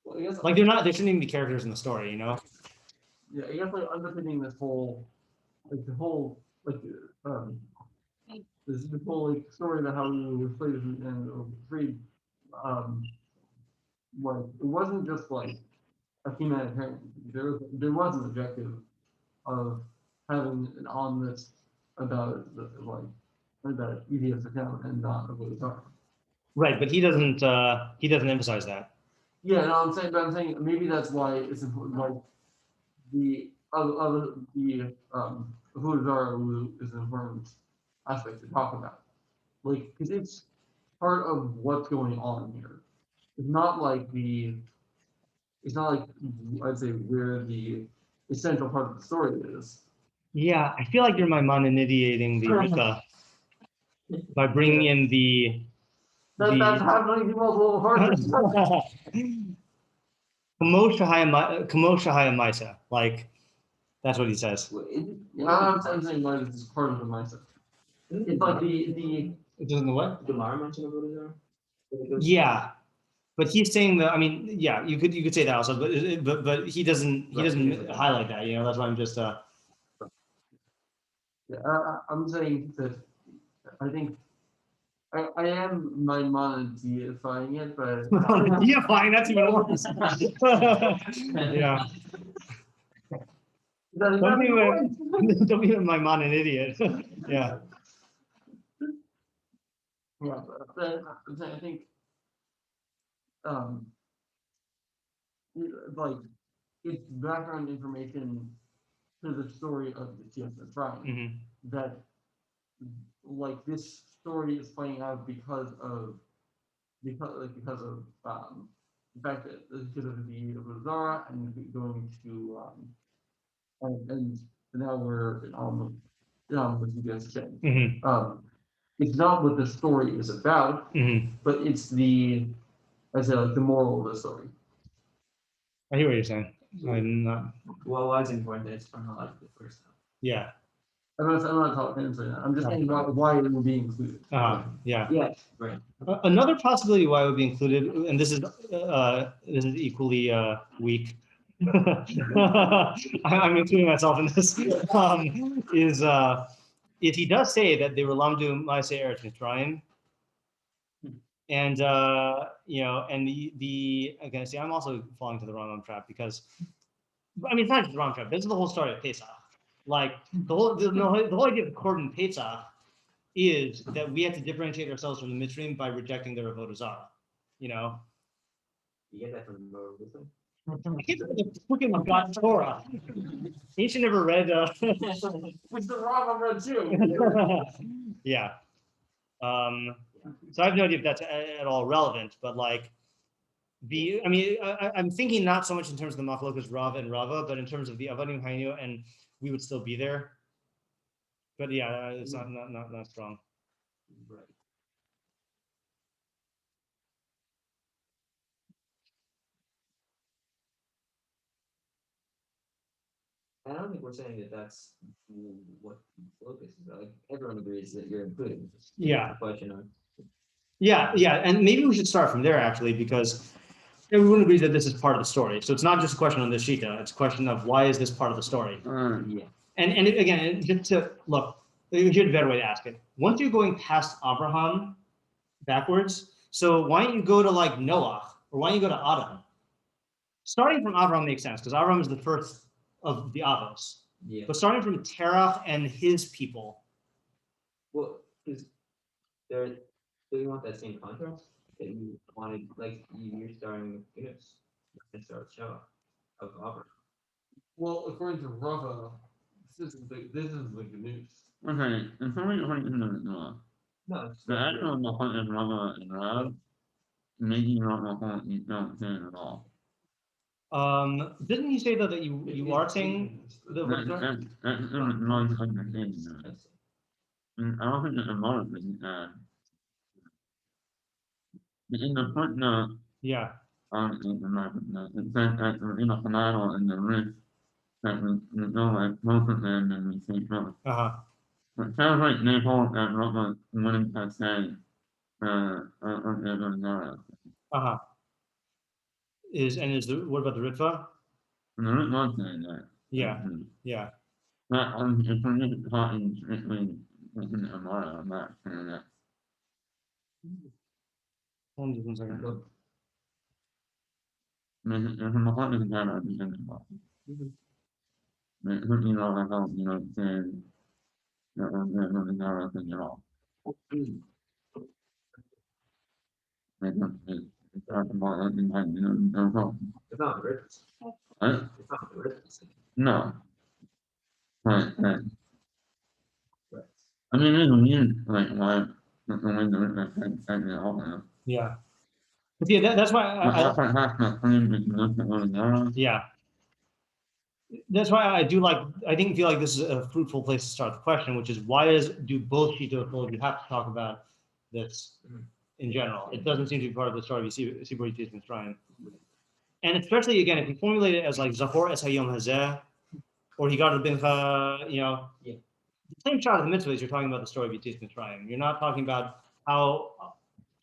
S2: Well, I guess
S1: Like they're not. They shouldn't even be characters in the story, you know.
S2: yeah, I guess like underpinning this whole like the whole like this whole like story about how we were slaves and freed. Um, like it wasn't just like a humanitarian. There was an objective of having an honest about the like about EDS account and not about the time.
S1: Right, but he doesn't. He doesn't emphasize that.
S2: Yeah, no, I'm saying maybe that's why it's important. Like the other the who is an important aspect to talk about. Like because it's part of what's going on here. It's not like it's not like I'd say where the essential part of the story is.
S1: Yeah, I feel like you're my moninidiating the Rika by bringing in the.
S2: That's happening to multiple parts.
S1: Kamoshahaya Maisa. Like that's what he says.
S3: Well, it-
S2: I'm saying like this is part of the mindset. It's like the
S1: It doesn't the what?
S3: Gemara mention about it?
S1: Yeah, but he's saying that. I mean, yeah, you could say that also, but he doesn't highlight that. You know, that's why I'm just.
S2: I'm saying that I think I am Maimonideifying it, but
S1: Yeah, fine. That's even worse. Yeah. Don't be my man an idiot. Yeah.
S2: yeah, but I think um like it's background information to the story of the TSS Ryan
S1: Mhm.
S2: that like this story is playing out because of the fact that because of the Zara and going to and now we're with you guys saying.
S1: Mhm.
S2: It's not what the story is about,
S1: Mhm.
S2: but it's I say like the moral of the story.
S1: I hear what you're saying. I'm not.
S3: Well, why is it important that it's chronologically first?
S1: Yeah.
S2: I'm not talking into that. I'm just saying why it will be included.
S1: Yeah.
S3: Yeah, right.
S1: Another possibility why it would be included, and this is equally weak. I'm including myself in this. Is he does say that they were lamdu ma'aseh eretz Mitzrayim, and and the again, see, I'm also falling to the Rambam trap because, I mean, it's not just the Rambam trap. This is the whole story of Pesach. Like the whole idea of Korban Pesach is that we have to differentiate ourselves from the Mitzrayim by rejecting their avodah zarah. You know.
S3: You get that from Moralism?
S1: I can't remember the freaking God Torah. He should never read.
S2: Which the Rambam read too.
S1: Yeah. So I have no idea if that's at all relevant, but like I'm thinking not so much in terms of the machlokas Rav and Rava, but in terms of the Avadim Hayinu, and we would still be there. But yeah, it's not strong.
S3: Right. I don't think we're saying that that's what the focus is. Like everyone agrees that you're including.
S1: Yeah.
S3: The question of
S1: Yeah, and maybe we should start from there actually, because everyone agrees that this is part of the story. So it's not just a question on the Shita, it's a question of why is this part of the story?
S3: yeah.
S1: And again, just to look, here's a better way to ask it. Once you're going past Abraham backwards, so why don't you go to like Noah, or why don't you go to Adam? Starting from Abraham makes sense, because Abraham is the first of the Avos.
S3: Yeah.
S1: But starting from Terach and his people.
S3: Well, because do you want that same contrast that you wanted? Like you're starting with Yunus and start with Shah of Auburn.
S2: Well, according to Rava, this is the good news.
S4: Okay, and something
S3: No, it's
S4: the actual Mahon and Rama and Rav, maybe not Mahon, you don't say it at all.
S1: Didn't you say though that you are saying the
S4: That's my understanding. I don't think it's a modern thing. In the footnote,
S1: yeah.
S4: it says that we're in a phenomenal in the risk that we go like closer than and we see from.
S1: Uh-huh.
S4: It sounds like they hold that Robert wanted to say,
S1: Uh-huh. Is the what about the Ritva?
S4: and the root not saying that.
S1: Yeah. Yeah.
S4: But if we're just talking strictly within the Amara, I'm not saying that.
S1: Hold on just one second.
S4: There's a Muhammad that I've been thinking about. It took me a lot of help, saying that I'm not thinking at all. It's talking about everything, no problem.
S3: It's not the rich.
S4: Right?
S3: It's not the rich.
S4: No. Right.
S3: Right.
S4: I mean, there's a weird, like, why, the way the rich are all,
S1: Yeah. But yeah, that's why yeah. That's why I do like, I feel like this is a fruitful place to start the question, which is why do both Shittot you have to talk about this in general? It doesn't seem to be part of the story of Sibur Yitzis Mitzrayim. And especially again, if you formulate it as like Zachor es hayom hazeh, or he got the bincha, the same shot of the mitzvahs, you're talking about the story of Yitzis Mitzrayim. You're not talking about how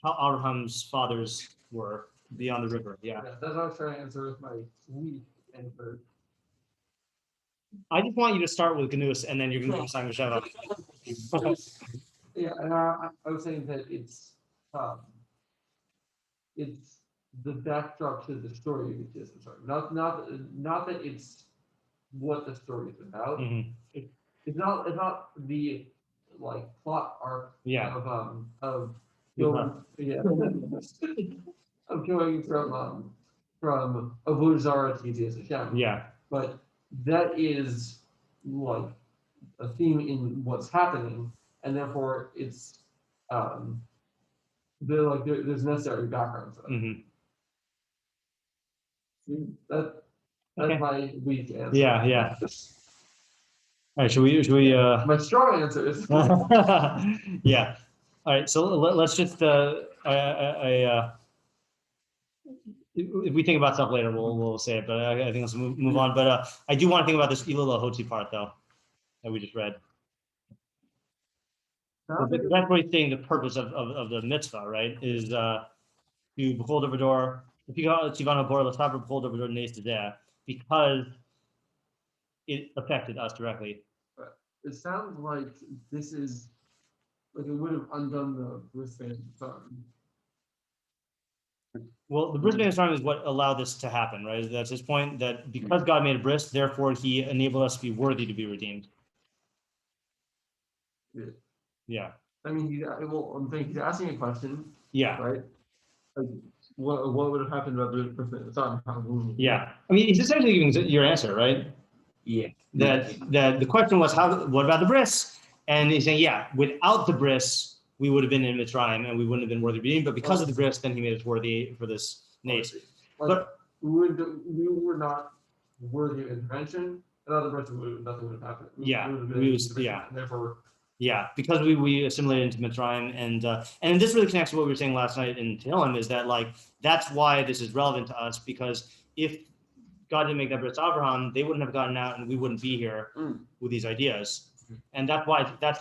S1: Abraham's fathers were beyond the river. Yeah.
S2: That's what I was trying to answer with my weak answer.
S1: I just want you to start with Ganus and then you're going to do Simon Sheva.
S2: Yeah, and I was saying that it's the backdrop to the story of the story. Not that it's what the story is about.
S1: Mm-hmm.
S2: It's not the like plot arc of going of going from Avodah Zarah to Yetzias Hashem.
S1: Yeah.
S2: But that is like a theme in what's happening, and therefore it's there's necessary background for that.
S1: Mm-hmm.
S2: That's
S1: Okay.
S2: my weak answer.
S1: Yeah. All right, should we
S2: My strong answer is
S1: yeah. All right, so let's just if we think about stuff later, we'll say it. But I think let's move on. But I do want to think about this Ilula Hotzi part though that we just read. That's what he's saying. The purpose of the mitzvah, right, is to behold over door. Because it affected us directly.
S2: it sounds like this is like it would have undone the wristband time.
S1: Well, the bris being is what allowed this to happen, right? That's his point, that because God made a bris, therefore he enabled us to be worthy to be redeemed. Yeah.
S2: I mean, I'm thinking he's asking a question.
S1: Yeah.
S2: Right? Like, what would have happened about the wristband time?
S1: Yeah. I mean, he's essentially giving your answer, right?
S3: Yeah.
S1: That the question was, what about the bris? And he's saying, yeah, without the bris, we would have been in Mitzrayim and we wouldn't have been worthy of being, but because of the bris, then he made us worthy for this nation.
S2: But we were not worthy of intervention. Without the bris, nothing would have happened. Therefore.
S1: Yeah, because we assimilated into Mitzrayim, and this really connects to what we were saying last night in Tehillim, is that like that's why this is relevant to us, because if God didn't make that bris Abraham, they wouldn't have gotten out, and we wouldn't be here with these ideas. And that's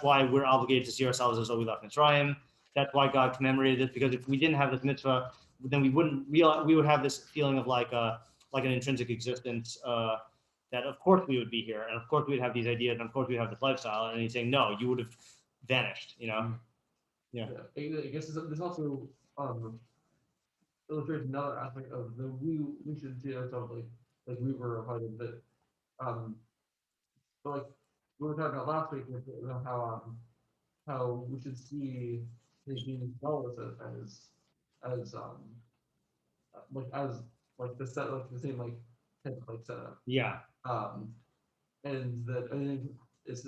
S1: why we're obligated to see ourselves as though we left Mitzrayim. That's why God commemorated this, because if we didn't have this mitzvah, then we would have this feeling of like an intrinsic existence, that of course we would be here, and of course we'd have these ideas, and of course we'd have this lifestyle. And he's saying, no, you would have vanished, Yeah.
S2: I guess this also illustrates another aspect of the we should see ourselves like we were a part of it. But like we were talking about last week with how we should see being followers as the set like the same like setup.
S1: Yeah.
S2: And that I think it's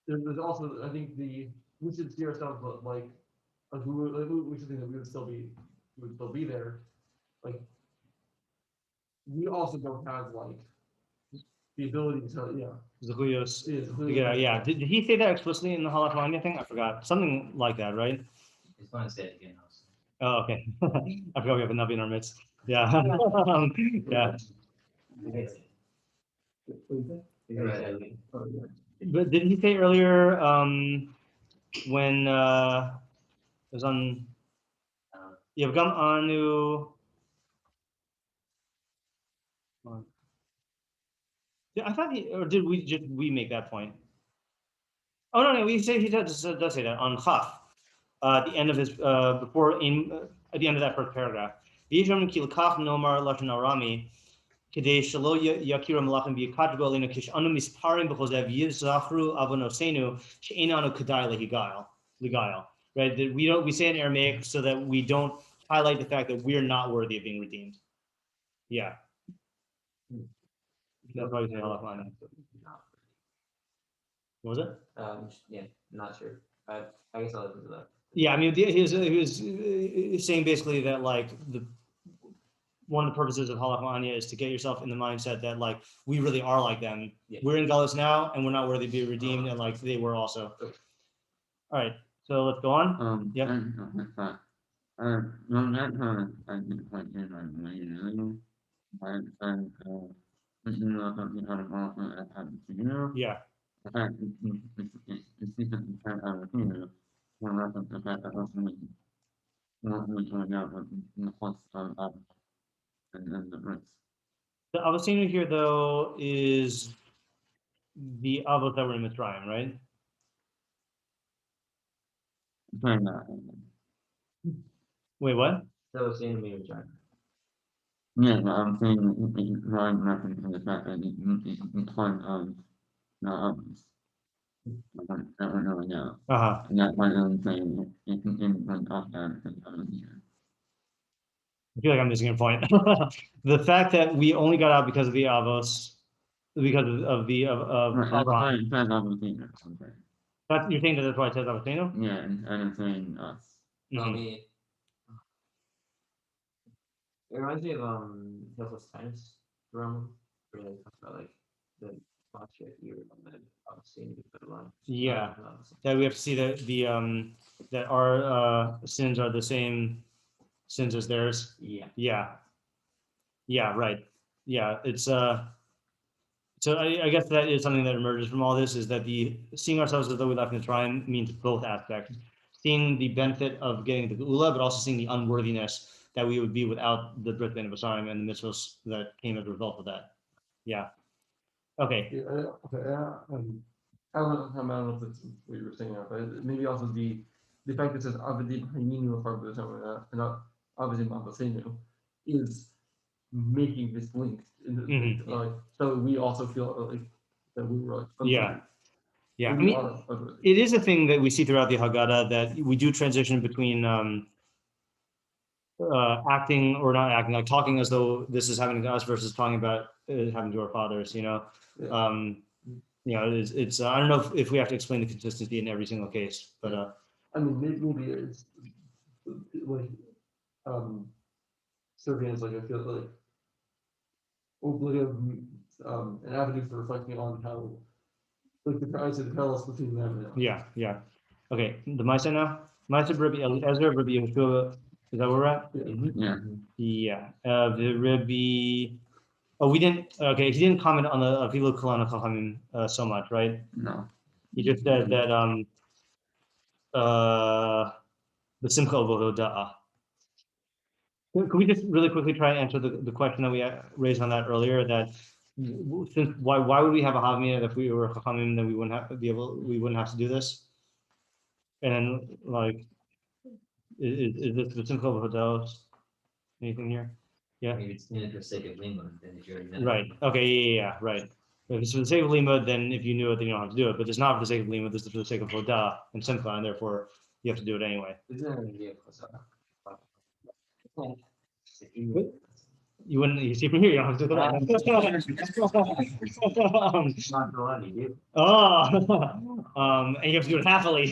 S2: there's also I think we should see ourselves like we should think that we would still be there, like we also don't have like the ability to,
S1: Zechuyos.
S2: yeah.
S1: Yeah. Did he say that explicitly in the halachos thing? I forgot. Something like that, right?
S3: Just want to say it again also.
S1: Oh, okay. I forgot we have a Navi in our midst. Yeah. Yeah. But did he say earlier when it was on Yavgam Anu? Yeah, I thought or did we make that point? Oh no, he does say that on Chaf, at the end of his before in at the end of that first paragraph. V'yishram ki l'kach nomar lashon arami k'dei shelo yakira malachim v'yikatru alinu kish anu misparim b'chozev yizachru avonosenu she'enanu kedai legail. Right? That we say in Aramaic so that we don't highlight the fact that we're not worthy of being redeemed. Yeah. That's why we say halachos. What was it?
S3: Yeah, not sure. I guess I'll listen to that.
S1: Yeah, I mean, he was saying basically that like one of the purposes of halachos is to get yourself in the mindset that like we really are like them.
S3: Yeah.
S1: We're in galus now, and we're not worthy to be redeemed, and like they were also. All right, so let's go on. Yep. Yeah. The Avosinu here though is the Avos that were in Mitzrayim, right? Wait, what?
S3: That was saying to me in China.
S4: Yeah, but I'm saying it's drawing reference to the fact that it's part of the others. I don't know now. And that's why I'm saying it's in front of that.
S1: I feel like I'm missing a point. The fact that we only got out because of the Avos, because of Abraham. You're saying that that's why it says Avosinu?
S4: Yeah, and I'm saying us.
S3: It reminds me of Hilchos Tennis Rome, where they talk about like the posture here on the Avosinu line.
S1: Yeah, that we have to see that that our sins are the same sins as theirs. Yeah, right. Yeah, it's so I guess that is something that emerges from all this, is that the seeing ourselves as though we left Mitzrayim means both aspects. Seeing the benefit of getting the Geula, but also seeing the unworthiness that we would be without the Brit Ben Basarim and the mitzvahs that came as a result of that. Yeah. Okay.
S2: Yeah, I don't know if that's what you were saying, but maybe also the fact that it says Avadim Hayinu and not Avadim Hayinu is making this link. So we also feel like that we were like,
S1: yeah. I mean, it is a thing that we see throughout the Haggadah that we do transition between acting or not acting, like talking as though this is happening to us versus talking about it happening to our fathers. It's I don't know if we have to explain the consistency in every single case, but
S2: I mean, maybe it's like serving as like I feel like an avenue for reflecting on how like the parallels between them.
S1: Yeah. Okay, the Maisa now. Maisa Rabbi Eliezer, Rabbi Yehoshua. Is that where we're at? Yeah. The Rabbi. Oh, we didn't. Okay, he didn't comment on the Avilu Kalana Chachamim so much, right?
S4: No.
S1: He just said that the Simcha of Avodah. Could we just really quickly try and answer the question that we raised on that earlier? That since why would we have a Havmina if we were Chachamim, then we wouldn't have to do this? And then like, is this the Simcha of Avodah? Anything here? Yeah.
S3: Maybe it's in the sake of lima, then if you're
S1: right. Okay. Yeah. Right. If it's for the sake of lima, then if you knew it, then you don't have to do it. But it's not for the sake of lima. This is for the sake of Vodah and Simcha, and therefore you have to do it anyway. You wouldn't. You see from here, you don't have to do it. And you have to do it happily.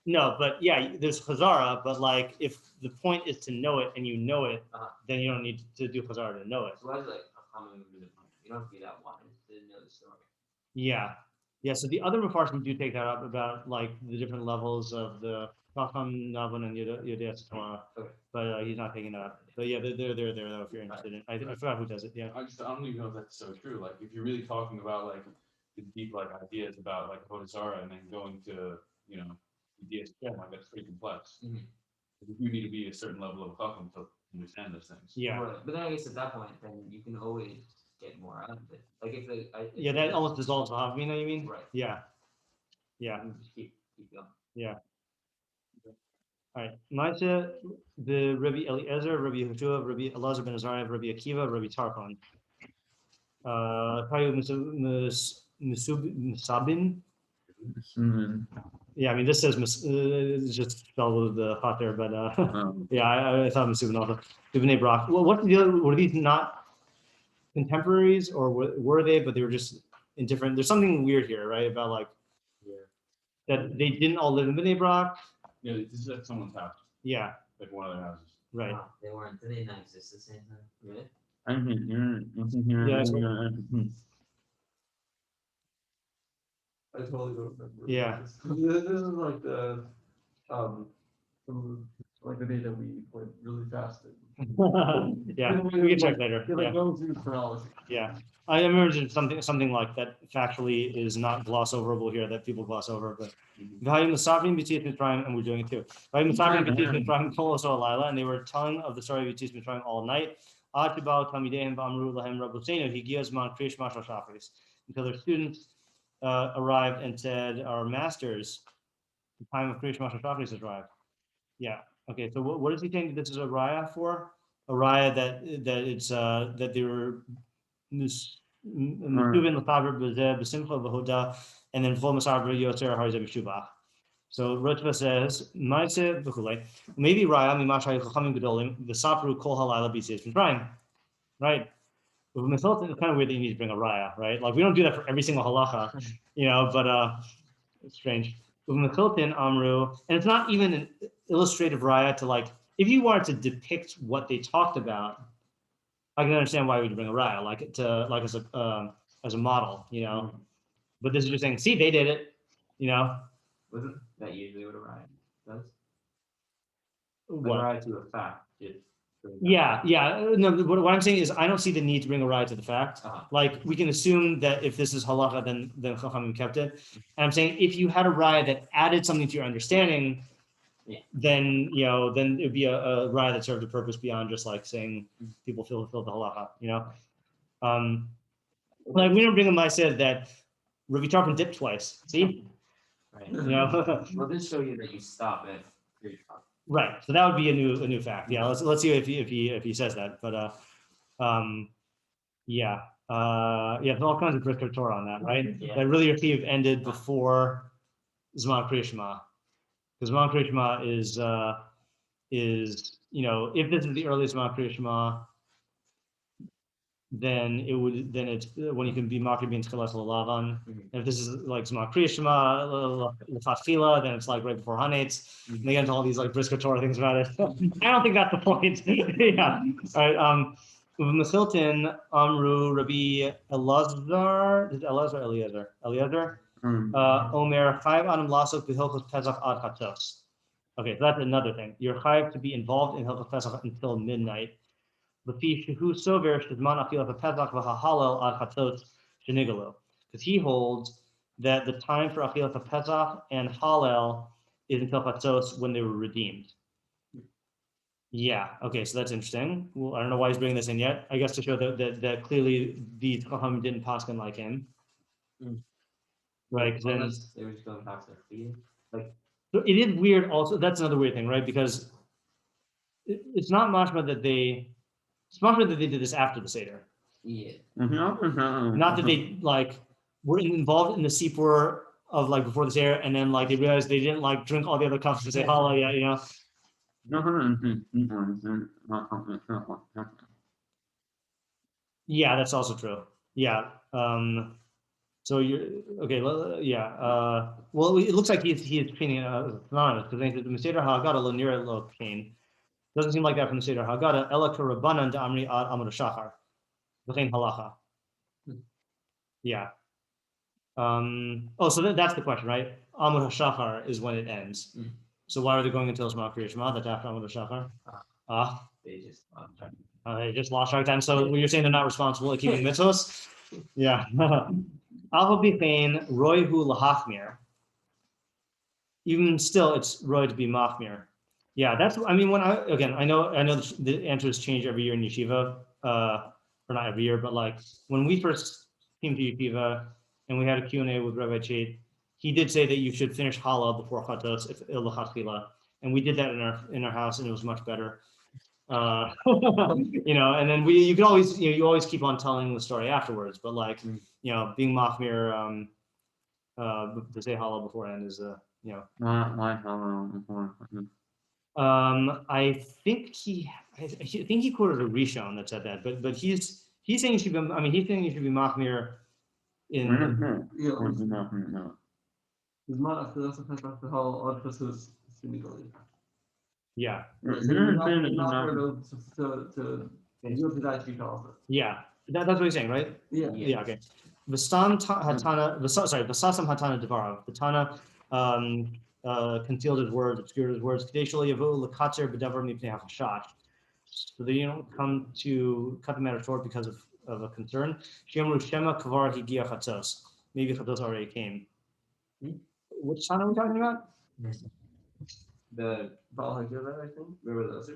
S1: No, but yeah, there's chazara, but like if the point is to know it and you know it, then you don't need to do chazara to know it.
S3: So why is like a common movement? You don't have to be that one to know the story.
S1: Yeah. Yeah, so the other Mefarshim do take that up about like the different levels of the Chacham, Navon, and Yodea Torah,
S3: Okay.
S1: but he's not taking that up. But yeah, they're there though if you're interested in. I forgot who does it. Yeah.
S5: I don't even know if that's so true. Like if you're really talking about like the deep like ideas about like Bodhisara and then going to ideas, like that's pretty complex.
S3: Mhm.
S5: You need to be a certain level of chacham to understand those things.
S1: Yeah.
S3: Right. But then I guess at that point, then you can always get more out of it. Like if
S1: Yeah, that almost dissolves the Havmina, you mean?
S3: Right.
S1: Yeah. Yeah.
S3: You just keep going.
S1: Yeah. All right. Maita, the Rabbi Eliezer, Rabbi Yehoshua, Rabbi Elazar ben Azariah, Rabbi Akiva, Rabbi Tarfon. Kayu Musabin. Yeah, I mean, this says it's just spelled with the hot there, but yeah, I thought Musubin also. Ibn Brock. Well, what's the other? Were these not contemporaries, or were they? But they were just in different. There's something weird here, right? About like that they didn't all live in Bnei Brak.
S5: Yeah, this is at someone's house,
S1: Yeah,
S5: like one of their houses.
S1: right.
S3: Wow, they weren't. Did they not exist at the same time? Really?
S1: Yeah, that's
S2: I totally don't remember.
S1: Yeah.
S2: This is like the like the day that we went really fast.
S1: Yeah, we can check later.
S2: Like
S1: Yeah,
S2: going through chronology.
S1: yeah. I remember something like that factually is not gloss overable here that people gloss over, but Vayim Musafim B'Tzias Mitzrayim, and we're doing it too. Vayim Musafim B'Tzias Mitzrayim Kol Oso Alayla, and they were telling of the story of B'Tzias Mitzrayim all night. Ad Sheba'u Talmideim V'Amru Lahem Rabbeinu Higiyah Zman Krish Mashal Shachris, until their students arrived and said, "Our masters, the time of Krish Mashal Shachris has arrived." Yeah. Okay. So what is he saying? This is a raya for a raya that it's that they were Musubin l'chaber b'zeh b'simcha v'hoda, and then v'chol masar v'yotzer harzeh b'shubach. So Ritva says, "Ma'aseh v'chulei maybe raya mimash haychachamim gedolim v'sapru kol halayla b'tzias mitzrayim." Right. With Methilton, it's kind of weird that you need to bring a raya, right? Like we don't do that for every single halacha, but it's strange. With Methilton Amru, and it's not even an illustrative raya to like, if you wanted to depict what they talked about, I can understand why we'd bring a raya, like to like as a model, But this is just saying, see, they did it,
S3: Wasn't that usually what a riot does?
S1: What?
S3: A riot to a fact.
S1: Yeah. No, what I'm saying is I don't see the need to bring a raya to the fact. Like we can assume that if this is halacha, then Chachamim kept it. And I'm saying if you had a raya that added something to your understanding, then then it would be a raya that served a purpose beyond just like saying people fulfilled the halacha. Like we don't bring a ma'aseh that Rabbi Tarfon dipped twice. See,
S3: Right. Well, this show you that you stop at your truck.
S1: Right. So that would be a new fact. Yeah. Let's see if he says that. But yeah. There's all kinds of brisker Torah on that, right?
S3: Yeah.
S1: That really Ritva ended before Zman Kriya Shema. Because Zman Kriya Shema is if this is the earliest Zman Kriya Shema, then it's when you can be marked being Tchilas L'Lavan. And if this is like Zman Kriya Shema L'Fatchila, then it's like right before Hanetz. And they get into all these like brisker Torah things about it. I don't think that's the point. Yeah. All right. Mechilton Amru Rabbi Elazar. Is it Elazar or Eliezer? Eliezer. Omer Chayav Adam Lasok B'Hilchos Pesach Ad Chatzos. Okay, so that's another thing. You're chayav to be involved in Hilchos Pesach until midnight. Because he holds that the time for Achilas Pesach and Hallel is until Chatzos when they were redeemed. Yeah, okay, so that's interesting. Well, I don't know why he's bringing this in yet. I guess to show that clearly the Chacham didn't paskin like him. Right, because then
S3: they were just going past their feet.
S1: So it is weird also, that's another weird thing, right? Because it's not mashma that they did this after the Seder.
S3: Yeah.
S1: Not that they like were involved in the sipur of like before the Seder, and then like they realized they didn't like drink all the other cups to say challah, Yeah, that's also true. Yeah. So you're okay. Yeah. Well, it looks like he is treating it anonymous because the Meseder Haggadah lo nira lo kain. Doesn't seem like that from the Meseder Haggadah. Ela karabanan da amri ad amud shachar. V'chein halacha. Yeah. Oh, so that's the question, right? Amud shachar is when it ends. So why are they going until Shema Kriya Shema? That's after Amud shachar. They just lost track of time. So you're saying they're not responsible at keeping mitzvos? Yeah. Alpha b'chein roihu lahachmir. Even still, it's roy to be machmir. Yeah, that's. I mean, I know the answers change every year in yeshiva, or not every year, but like when we first came to yeshiva and we had a Q&A with Rabbi Chait, he did say that you should finish challah before chatos if ilachatchila, and we did that in our house, and it was much better. And then you could always you always keep on telling the story afterwards, but like being machmir to say halal beforehand is
S4: Why halal before?
S1: I think he quoted a Rishon that said that, but he's saying you should be. I mean, he's saying you should be machmir in. Yeah. Yeah. That's what he's saying, right? Yeah. Okay. Vasam hatana. Sorry. Vasasam hatana devarav. The Tana concealed his words, obscured his words. So they don't come to cut the matter short because of a concern. Maybe chatos already came. Which Tana are we talking about?
S2: The Haggadah, I think. Where were those?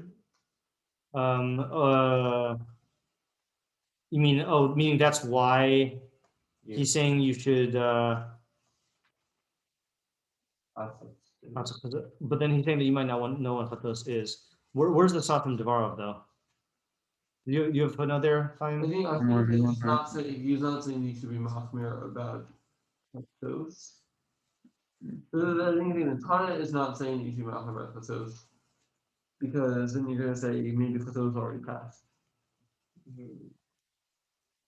S1: You mean meaning that's why he's saying you should but then he's saying that you might not know what chatos is. Where's the Satam Devarov though? You have another time?
S2: I think he's not saying you should be machmir about chatos. I think the Tana is not saying you should be machmir about chatos because then you're going to say maybe chatos already passed.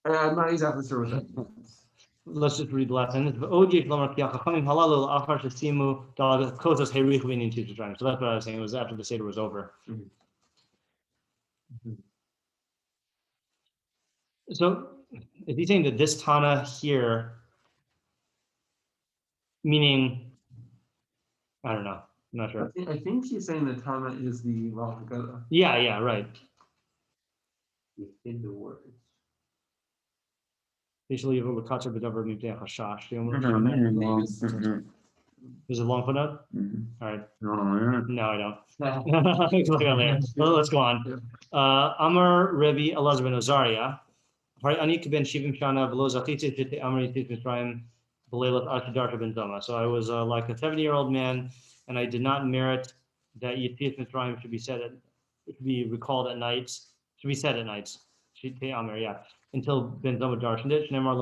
S2: I'm not exactly sure what that means.
S1: Let's just read the last sentence. So that's what I was saying. It was after the Seder was over. So is he saying that this Tana here, meaning, I don't know. I'm not sure.
S2: I think she's saying that Tana is the Haggadah.
S1: Yeah, right.
S3: In the words.
S1: There's a long footnote? All right. No, I don't. Let's go on. Amar Rebbe Elazar ben Ozaria. So I was like a 70-year-old man, and I did not merit that Yetzias Mitzrayim should be recalled at nights. Should be said at nights. Until Ben Zoma darshaned it. In order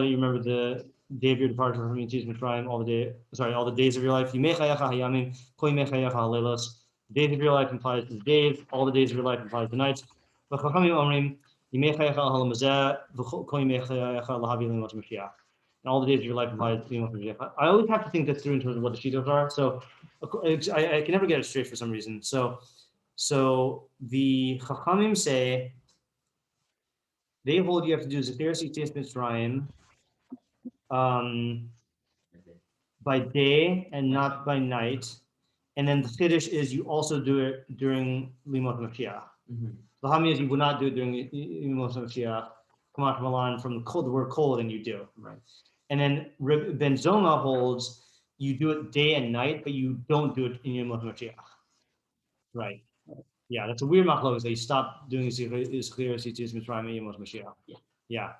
S1: that you remember the day of your departure from Yetzias Mitzrayim, all the days of your life. The days of your life implies the days. All the days of your life implies the nights. And all the days of your life implies the I always have to think this through in terms of what the shitos are. So I can never get it straight for some reason. So the Chachamim say they hold you have to do Zechiras Yetzias Mitzrayim by day and not by night. And then the Chiddush is you also do it during Limot Mashiach. The Chachamim is you would not do it during Limot Mashiach. Come out from Milan from the word cold, and you do. Right. And then Ben Zoma holds you do it day and night, but you don't do it in Limot Mashiach. Right. Yeah, that's a weird machlokes that you stop doing Zechiras Yetzias Mitzrayim and Limot Mashiach. Yeah.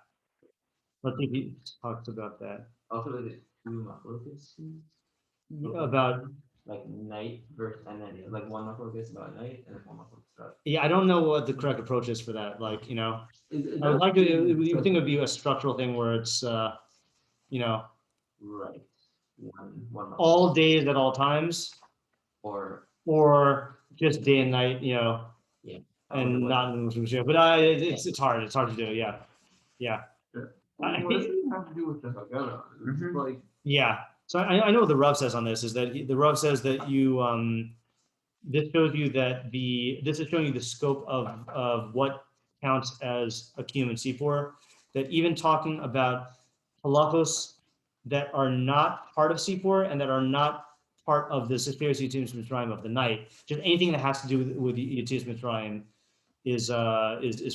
S1: Let's see if he talks about that.
S3: Also, the two machlokes
S1: about
S3: like night versus and then like one machlokes about night and then one machlokes about.
S1: Yeah, I don't know what the correct approach is for that. Like, I would like to. You think it would be a structural thing where it's,
S3: right. One
S1: all days at all times,
S3: or
S1: just day and night, and not in the Muslim. But it's hard. It's hard to do. Yeah. Yeah.
S2: What does it have to do with the Haggadah? It's
S4: Mhm.
S2: like,
S1: Yeah. So I know what the Rav says on this is that the Rav says that you this shows you that this is showing you the scope of what counts as a kiyum and sipur. That even talking about halachos that are not part of sipur and that are not part of the Sefiras Yetzias Mitzrayim of the night, just anything that has to do with Yetzias Mitzrayim is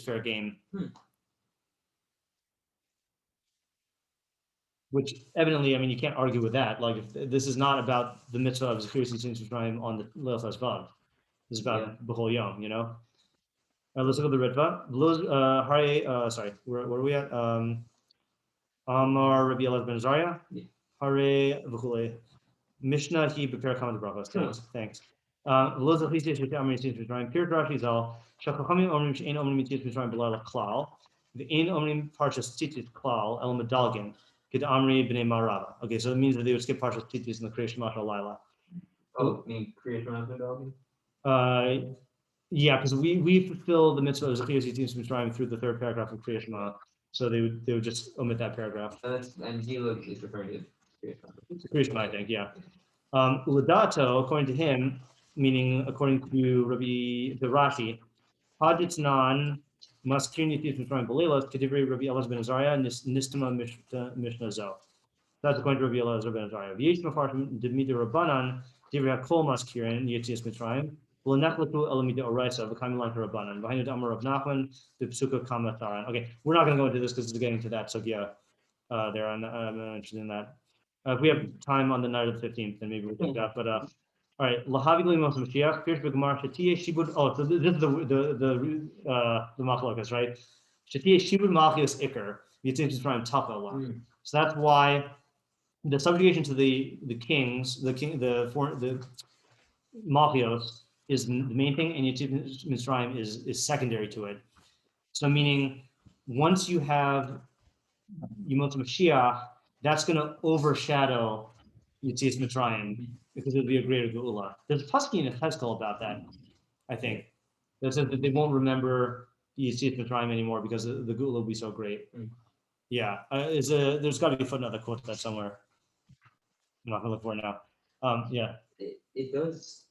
S1: fair game. Which evidently, I mean, you can't argue with that. Like, if this is not about the mitzvah of Sefiras Yetzias Mitzrayim on the Leil Vav. This is about the whole yom, you know. Let's look at the Ritva. Sorry, where are we at? Amar Rabbi Elazar ben Azariah. Hare v'chulei. Mishnah he prepare common brachos. Thanks. Lo zachis yesh amrin yetzias mitzrayim. Pir Rashi zal. Shachachamim omrim she'ein omrim yetzias mitzrayim b'layla klal. V'ein omrim parshas tzitzis klal el medalgin. Kid amri b'nei marava. Okay, so it means that they would skip parshas tzitzis in the creation mashal laila.
S3: Oh, I mean creation of the dog.
S1: Yeah, because we fulfill the mitzvah of Zechias Yetzias Mitzrayim through the third paragraph of Kriya Shema, so they would just omit that paragraph.
S3: And Gila is referring to
S1: Kriya Shema, I think, yeah. Uladato, according to him, meaning according to the Rashi, Haditnan Maskirin Yetzias Mitzrayim B'leilos Kedivri Rabbi Elazar ben Azariah Nistama Mishnah Zo. That's according to Rabbi Elazar ben Azariah. V'yesh Mefarshim Demida Rabbanan Divri HaKol Maskirin Yetzias Mitzrayim. Okay, we're not going to go into this because it's getting to that sugya there. I'm not interested in that. If we have time on the night of the 15th, then maybe we'll do that. But all right, Lahavigli Mos Mashiach. Here's the Gemara. Shetiye Shibud. Oh, so this is the machlokas, right? Shetiye Shibud Malchios Iker. Yitzim Mitzrayim Tafel. So that's why the subjugation to the kings, the Malchios is the main thing, and Yetzias Mitzrayim is secondary to it. So meaning, once you have Yemot Mashiach, that's going to overshadow Yetzias Mitzrayim because it'll be a greater geula. There's a pasuk in Hezkel about that, I think, that says that they won't remember Yetzias Mitzrayim anymore because the geula will be so great. Yeah, there's got to be a footnote that quotes that somewhere. I'm not going to look for it now. Yeah.
S3: It does.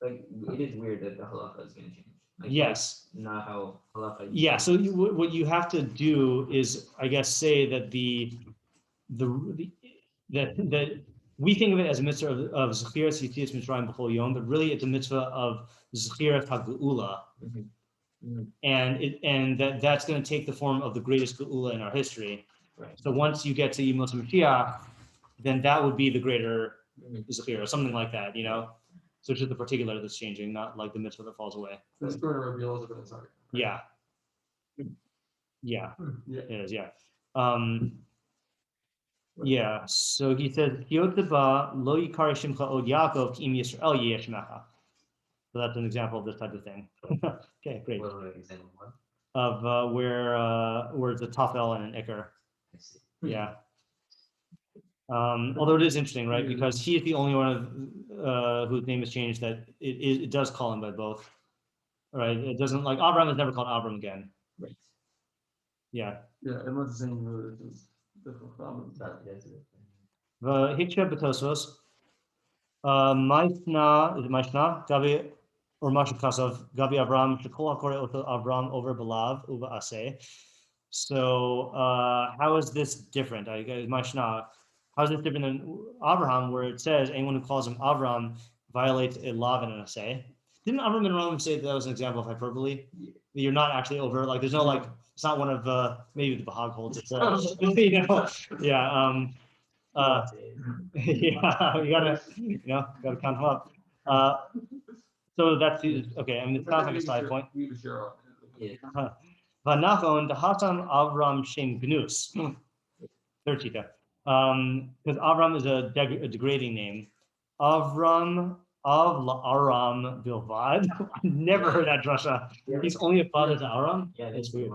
S3: Like, it is weird that the halacha is going to change. Like,
S1: yes.
S3: Not how halacha.
S1: Yeah. So what you have to do is, I guess, say that that we think of it as a mitzvah of Zechiras Yetzias Mitzrayim b'chol yom, but really it's a mitzvah of Zechiras HaGeula, and that's going to take the form of the greatest geula in our history.
S3: Right.
S1: So once you get to Yemot Mashiach, then that would be the greater Zechira, something like that, you know. So it's just the particular that's changing, not like the mitzvah that falls away.
S2: this is going to reveal a bit of sorry.
S1: Yeah. Yeah.
S2: Yeah.
S1: It is, yeah. Yeah. So he says, Yotaba lo yikari shimcha od Yaakov ki im Yisrael yesh mecha. So that's an example of this type of thing. Okay, great.
S3: What an example what?
S1: Of where it's a tafel and an ikar.
S3: I see.
S1: Yeah. Although it is interesting, right? Because he is the only one whose name is changed that it does call him by both. Right? It doesn't, like Abraham is never called Abram again.
S3: Right.
S1: Yeah.
S2: Yeah, it was the same root. It's different problems.
S3: That is it.
S1: The Hiksha Betosos. Maishna, Gabi or Mashakasav, Gabi Avram, Shakol Hakore Oto Avram over Balav, Uva Ase. So how is this different? Maishna. How is this different than Abraham, where it says anyone who calls him Avram violates a lav and an assay? Didn't Avram and Rome say that was an example of hyperbole? Yeah. You're not actually over, like, there's no, like, it's not one of, maybe the Bahag holds it. You know, yeah. Yeah, you gotta count them up. So that's, okay, I mean, it sounds like a side point. Vanachon, the Hatam Avram Shem Gnus. Third chita. Because Avram is a degrading name. Avram of Aram Bilvad. I've never heard that drasha. Yeah. He's only a father to Aram.
S3: Yeah,
S1: that's weird.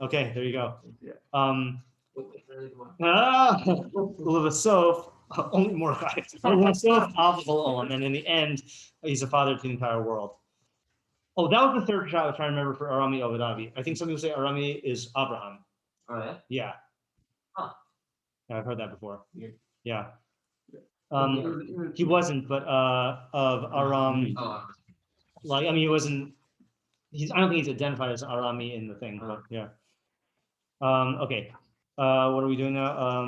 S1: Okay, there you go.
S2: Yeah.
S1: Levasof, only more guys. Levasof Avol Olam, and in the end, he's a father to the entire world. Oh, that was the third shot I was trying to remember for Arami Ovadavi. I think some people say Arami is Abraham.
S3: Oh, yeah?
S1: Yeah.
S3: Huh.
S1: I've heard that before.
S3: Weird.
S1: Yeah.
S2: Yeah.
S1: He wasn't, but of Aram,
S3: Oh,
S1: like I mean, he wasn't. I don't think he's identified as Arami in the thing, but yeah. Okay. What are we doing now?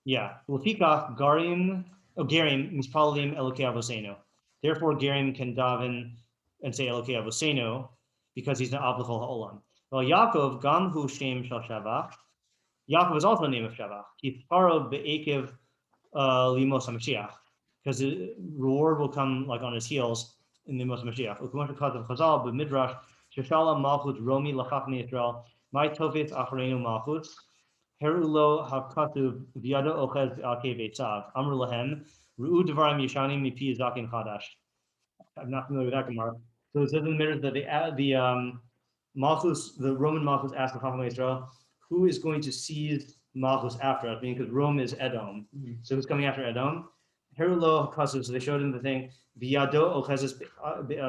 S1: Yeah. Lefikach Garim. Oh, Garim mispalim Elokei Avosenu. Therefore, Garim can daven and say Elokei Avosenu because he's an Avlachol Ha'olam. Well, Yaakov Gam Hu Shem Shel Shavach. Yaakov is also a name of Shavach. He's Paro Be'ekev Limos HaMashiach, because the reward will come like on his heels in the Limos HaMashiach. Ukumash Chazal Chazal b'Midrash Sheshala Malchut Romi Lachachni Yisrael My Tofet Acharenu Malchut Herulo Hakatuv V'Yado Ochez Alkei Beitzav Amr Lahem Ru'u Devarim Yeshanim Mipi Zakin Chadash. I'm not familiar with that Gemara. So it says in the Midrash that the Malchus, the Roman Malchus asked the Chacham Israel, who is going to seize Malchus after us? Meaning because Rome is Edom. So who's coming after Edom? Herulo Hakasu. So they showed him the thing, V'Yado Ochezes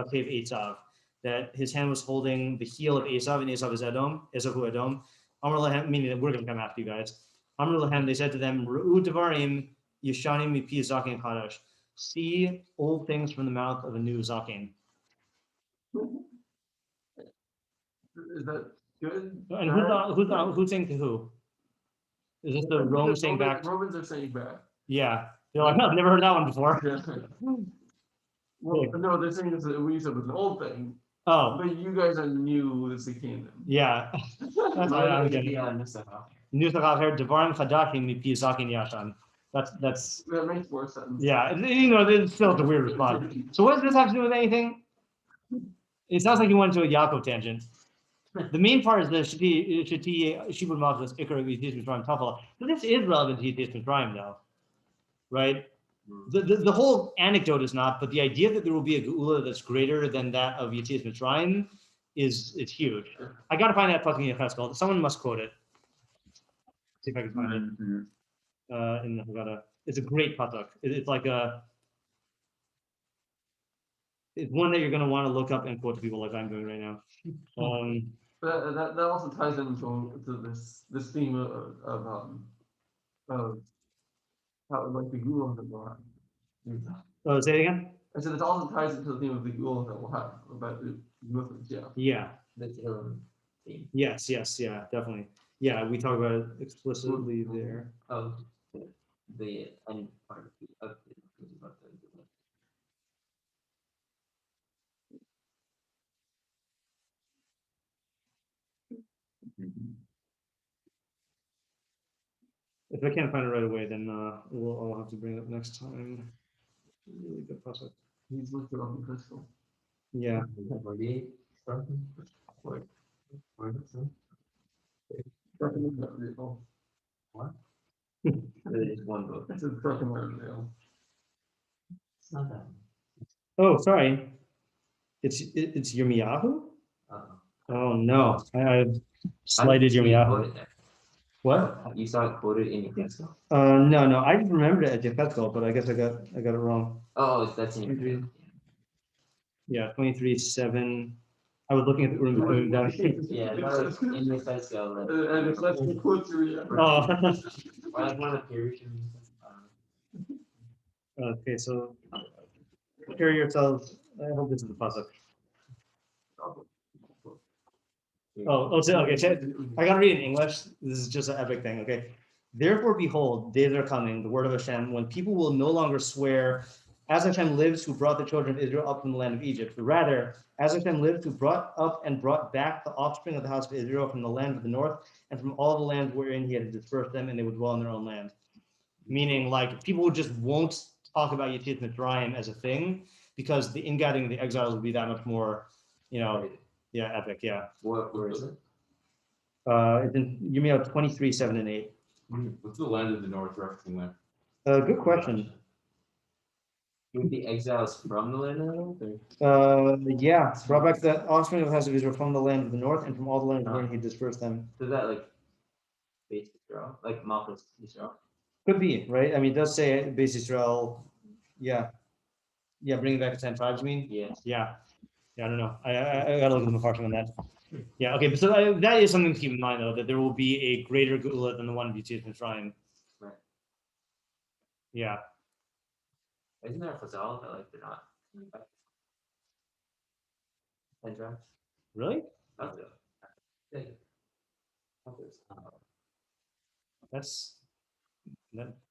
S1: Cave Eitzav, that his hand was holding the heel of Esav, and Esav is Edom, Esav Edom. Amr Lahem, meaning that we're going to come after you guys. Amr Lahem, they said to them, Ru'u Devarim Yeshanim Mipi Zakin Chadash. See old things from the mouth of a new Zakin.
S2: Is that good?
S1: And who's saying to who? Is this the Rome saying back?
S2: Romans are saying back.
S1: Yeah. They're like, no, I've never heard that one before.
S2: Yeah. Well, no, they're saying it's we said it was an old thing,
S1: Oh,
S2: but you guys are new as the kingdom.
S1: yeah. That's what I'm getting. Nusach here, Devarim Chadashim Mipi Zakin Yashan. That's
S2: That makes more sense.
S1: yeah. It's still a weird response. So what does this have to do with anything? It sounds like you went to a Yaakov tangent. The main part is the Shibud Malchus Ikar Yitis Mitzrayim Tafel. So this is relevant to Yitis Mitzrayim though, right? The whole anecdote is not, but the idea that there will be a Geula that's greater than that of Yitis Mitzrayim it's huge. I got to find that fucking Yecheskel. Someone must quote it. See if I can find it in the Haggadah. It's a great pasuk. It's like it's one that you're going to want to look up and quote to people like I'm doing right now.
S2: But that also ties into this theme of how like the Gula that we'll have.
S1: Oh, say it again.
S2: I said it also ties into the theme of the Gula that we'll have about the Muslims. Yeah.
S1: Yeah.
S3: That's theme.
S1: Yes. Yeah. Definitely. Yeah. We talk about it explicitly there.
S3: Of the end part of the
S1: If I can't find it right away, then I'll have to bring it up next time. Really good pasuk.
S2: He's looked it up in crystal.
S1: Yeah.
S3: What? There's one book.
S2: It's a fucking real.
S3: It's not that.
S1: Oh, sorry. It's Yirmiyahu? Oh no, I slighted Yirmiyahu. What?
S3: You saw it quoted in your text?
S1: No. I just remembered it at Yecheskel, but I guess I got it wrong.
S3: Oh, that's in your
S1: Yeah, 23:7. I was looking at the Urim down.
S3: Yeah, that was in your text.
S2: And it's less than quotes.
S1: Oh.
S3: Or like one of the Pirish.
S1: Okay, so prepare yourselves. I hope this is the pasuk. Okay. I gotta read in English. This is just an epic thing. Okay. Therefore, behold, days are coming, the word of Hashem, when people will no longer swear, as Hashem lives, who brought the children of Israel up from the land of Egypt. But rather, as Hashem lives, who brought up and brought back the offspring of the house of Israel from the land of the north and from all the lands wherein he had dispersed them, and they would dwell in their own land. Meaning, like, people just won't talk about Yetziat Mitzrayim as a thing because the ingathering of the exiles will be that much more, epic. Yeah.
S3: Where is it?
S1: It's in Yirmiyahu 23:7-8.
S5: What's the land of the north referencing there?
S1: Good question.
S3: Would the exiles from the land of the north?
S1: Yeah, brought back the offspring of the house of Israel from the land of the north and from all the lands where he dispersed them.
S3: So that like base Israel, like Malchus Israel.
S1: Could be, right? I mean, it does say base Israel. Yeah, bringing back the 10 tribes. I mean,
S3: Yeah.
S1: Yeah. Yeah, I don't know. I gotta look at the Mefarshim on that. Yeah, okay, but so that is something to keep in mind, though, that there will be a greater Geula than the one of Yetzias Mitzrayim.
S3: Right.
S1: Yeah.
S3: Isn't there a chazal that like they're not? Hydra?
S1: Really?
S3: That's it. Yeah.
S1: That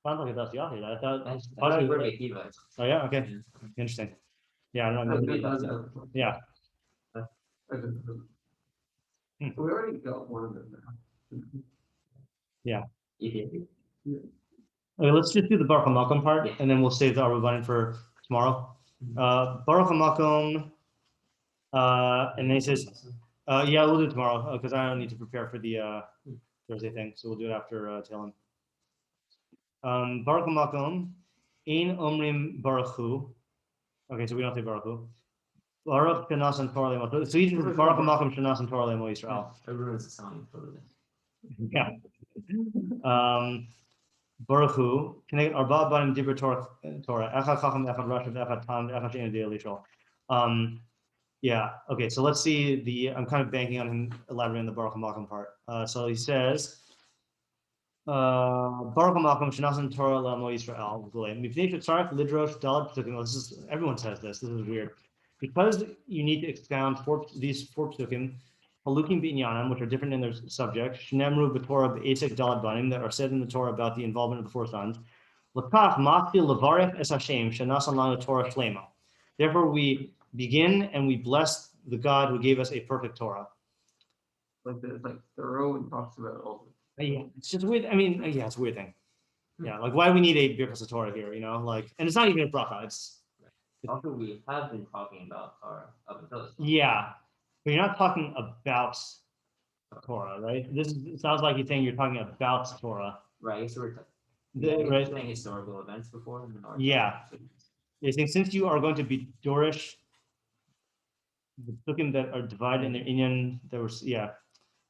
S1: sounds like a Das Yahi. I thought.
S3: That's
S1: Possibly-
S3: where Akiva is.
S1: Oh yeah, okay, interesting. Yeah, I don't know. Yeah.
S2: We already got one of them now.
S3: Ethiopia.
S1: Okay, let's just do the Baruch HaMakom part,
S3: Yeah.
S1: and then we'll save the Arba for tomorrow. Baruch HaMakom, and then he says, yeah, we'll do it tomorrow because I don't need to prepare for the Thursday thing, so we'll do it after Tehillim. Baruch HaMakom, Ein Omrim Baruch Hu. Okay, so we don't say Baruch Hu. Baruch Shanas and Torah Lemo. So he's Baruch HaMakom Shanas and Torah Lemo Yisrael.
S3: Everyone's a song totally.
S1: Yeah. Baruch Hu, connect Arba Banim Dibra Torah, Echad Chacham, Echad Rashav, Echad Tam, Echad Shein Adei Yisrael. Yeah, okay, so let's see I'm kind of banking on him elaborating on the Baruch HaMakom part. So he says, Baruch HaMakom Shenasan Torah Lamo Yisrael. Mipnei Shetzarech Lidrosh Dalet Psukim. This is, everyone says this is weird. Because you need to expound these four psukim, Halukim B'inyanam, which are different in their subject, Shnemru B'Torah B'Esek Dalet Banim, that are said in the Torah about the involvement of the four sons. L'kach Matzil Levarech Es Hashem Shenasan Lanu Torah Shlema. Therefore, we begin and we bless the God who gave us a perfect Torah.
S2: It's like thorough and talks about all of it.
S1: Yeah, it's just weird. I mean, yeah, it's a weird thing. Yeah, like why we need a Birkas Torah here, you know? Like, and it's not even a bracha. It's
S3: Also, we have been talking about Torah up until this point.
S1: yeah, but you're not talking about Torah, right? It sounds like you're saying you're talking about Torah.
S3: Right, so we're
S1: Right.
S3: saying historical events before. And then
S1: Yeah. You're saying since you are going to be Dorish, the psukim that are divided in their inyan, there was, yeah,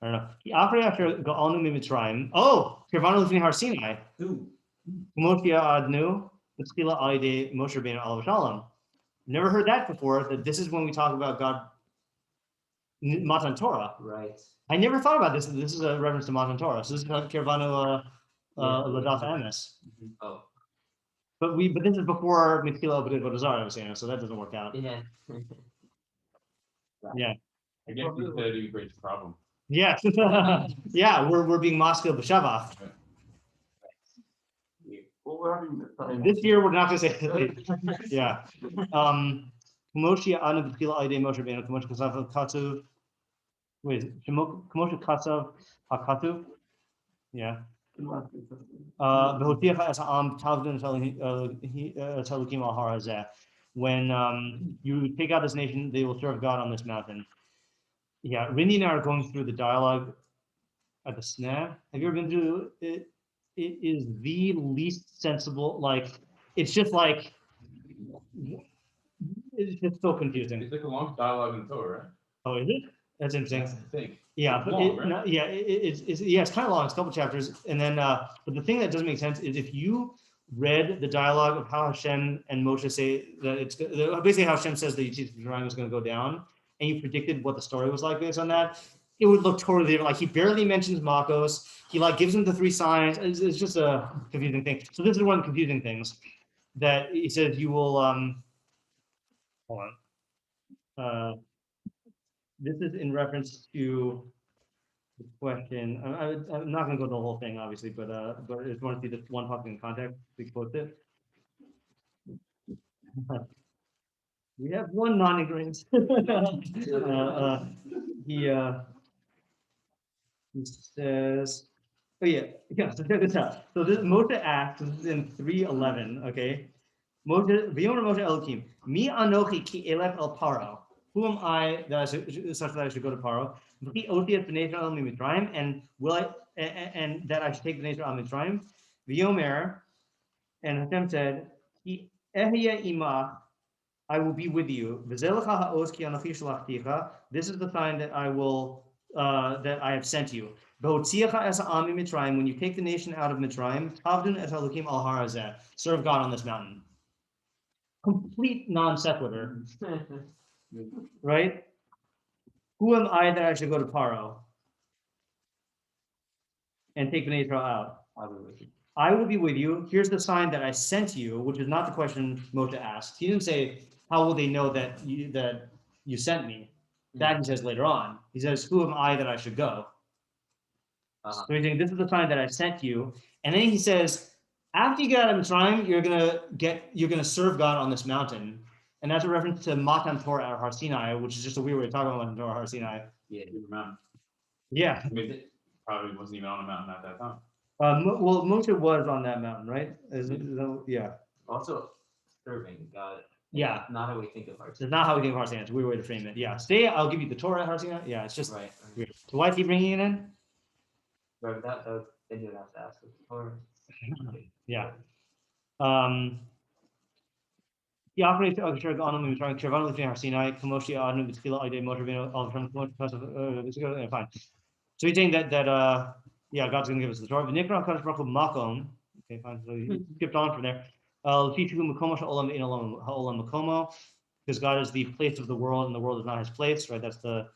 S1: I don't know. After Ga'alnu Mitzrayim. Oh, Kirvanu Lifnei Har Sinai. Moshe Adnu, B'tzchila Alidei Moshe Rabbeinu Alav Shalom. Never heard that before. That this is when we talk about God, Matan Torah.
S3: Right.
S1: I never thought about this. This is a reference to Matan Torah. So this is Kirvanu Ladaf Emes.
S3: Oh.
S1: But this is before Mitzchila Obedid Vodazar, I was saying, so that doesn't work out.
S3: Yeah.
S1: Yeah.
S5: I guess you said you create the problem.
S1: Yeah. Yeah, we're being Moscow B'Shavach.
S2: Well, we're having the time.
S1: This year we're not gonna say yeah. Moshe Anu B'Tchila Alidei Moshe Rabbeinu Moshe Kasav Katuv. Wait, Moshe Kasav HaKatuv? Yeah. V'hotiach es ha'am tavdun talukim al har hazeh. When you take out this nation, they will serve God on this mountain. Yeah, Rindy and I are going through the dialogue at the SNA. Have you ever been through it? It is the least sensible, like, it's just like, it's just so confusing.
S5: It's like a long dialogue in Torah, right?
S1: Oh, is it? That's interesting.
S5: I think.
S1: Yeah,
S5: It's
S1: but
S5: long, right?
S1: yeah, it's kind of long. It's a couple chapters, and then but the thing that doesn't make sense is if you read the dialogue of how Hashem and Moshe say that it's basically how Hashem says that Yetzias Mitzrayim is going to go down, and you predicted what the story was like based on that, it would look totally different. Like he barely mentions Makos. He like gives him the three signs. It's just a confusing thing. So this is one of the confusing things that he says you will. Hold on. This is in reference to the question. I'm not going to go to the whole thing, obviously, but I just want to see this one topic in context. We quote it. We have one non-agreement. He says, oh yeah. So check this out. So this Moshe asks, this is in 3:11. Okay, Moshe, V'yomer Moshe Elokim, Mi anochi ki elef el paro. Who am I that such that I should go to Paro? And will I and that I should take the nature of Mitzrayim? V'yomer, and Hashem said, Ehya imach, I will be with you. This is the sign that I will that I have sent you. When you take the nation out of Mitzrayim, serve God on this mountain. Complete non sequitur. right? Who am I that I should go to Paro and take Bnei Israel out? I will be with you. Here's the sign that I sent you, which is not the question Moshe asked. He didn't say, how will they know that you sent me? That he says later on. He says, who am I that I should go? So he's saying, this is the sign that I sent you. And then he says, after you get out of Mitzrayim, you're gonna serve God on this mountain. And that's a reference to Matan Torah at Har Sinai, which is just a weird way of talking about Matan Torah at Har Sinai.
S5: Yeah, different mountain.
S1: Yeah.
S5: I mean, it probably wasn't even on a mountain at that time.
S1: Well, Moshe was on that mountain, right? Yeah.
S3: Also, serving God.
S1: Yeah.
S3: Not how we think of ourselves.
S1: That's not how we think of Har Sinai. It's a weird way to frame it. Yeah. I'll give you the Torah at Har Sinai. Yeah, it's just
S3: Right.
S1: weird. So why is he bringing it in?
S3: Right, that they did have to ask before.
S1: Yeah. He operates on the trying to travel between Har Sinai, Kamoshi Adnu, B'Tchila, Ide, Motor, all from fine. So he's saying that God's going to give us the Torah. V'nikra Hakadosh Baruch Hu Makom. Okay, fine. So he skipped on from there. Because God is the place of the world, and the world is not His place. Right. That's the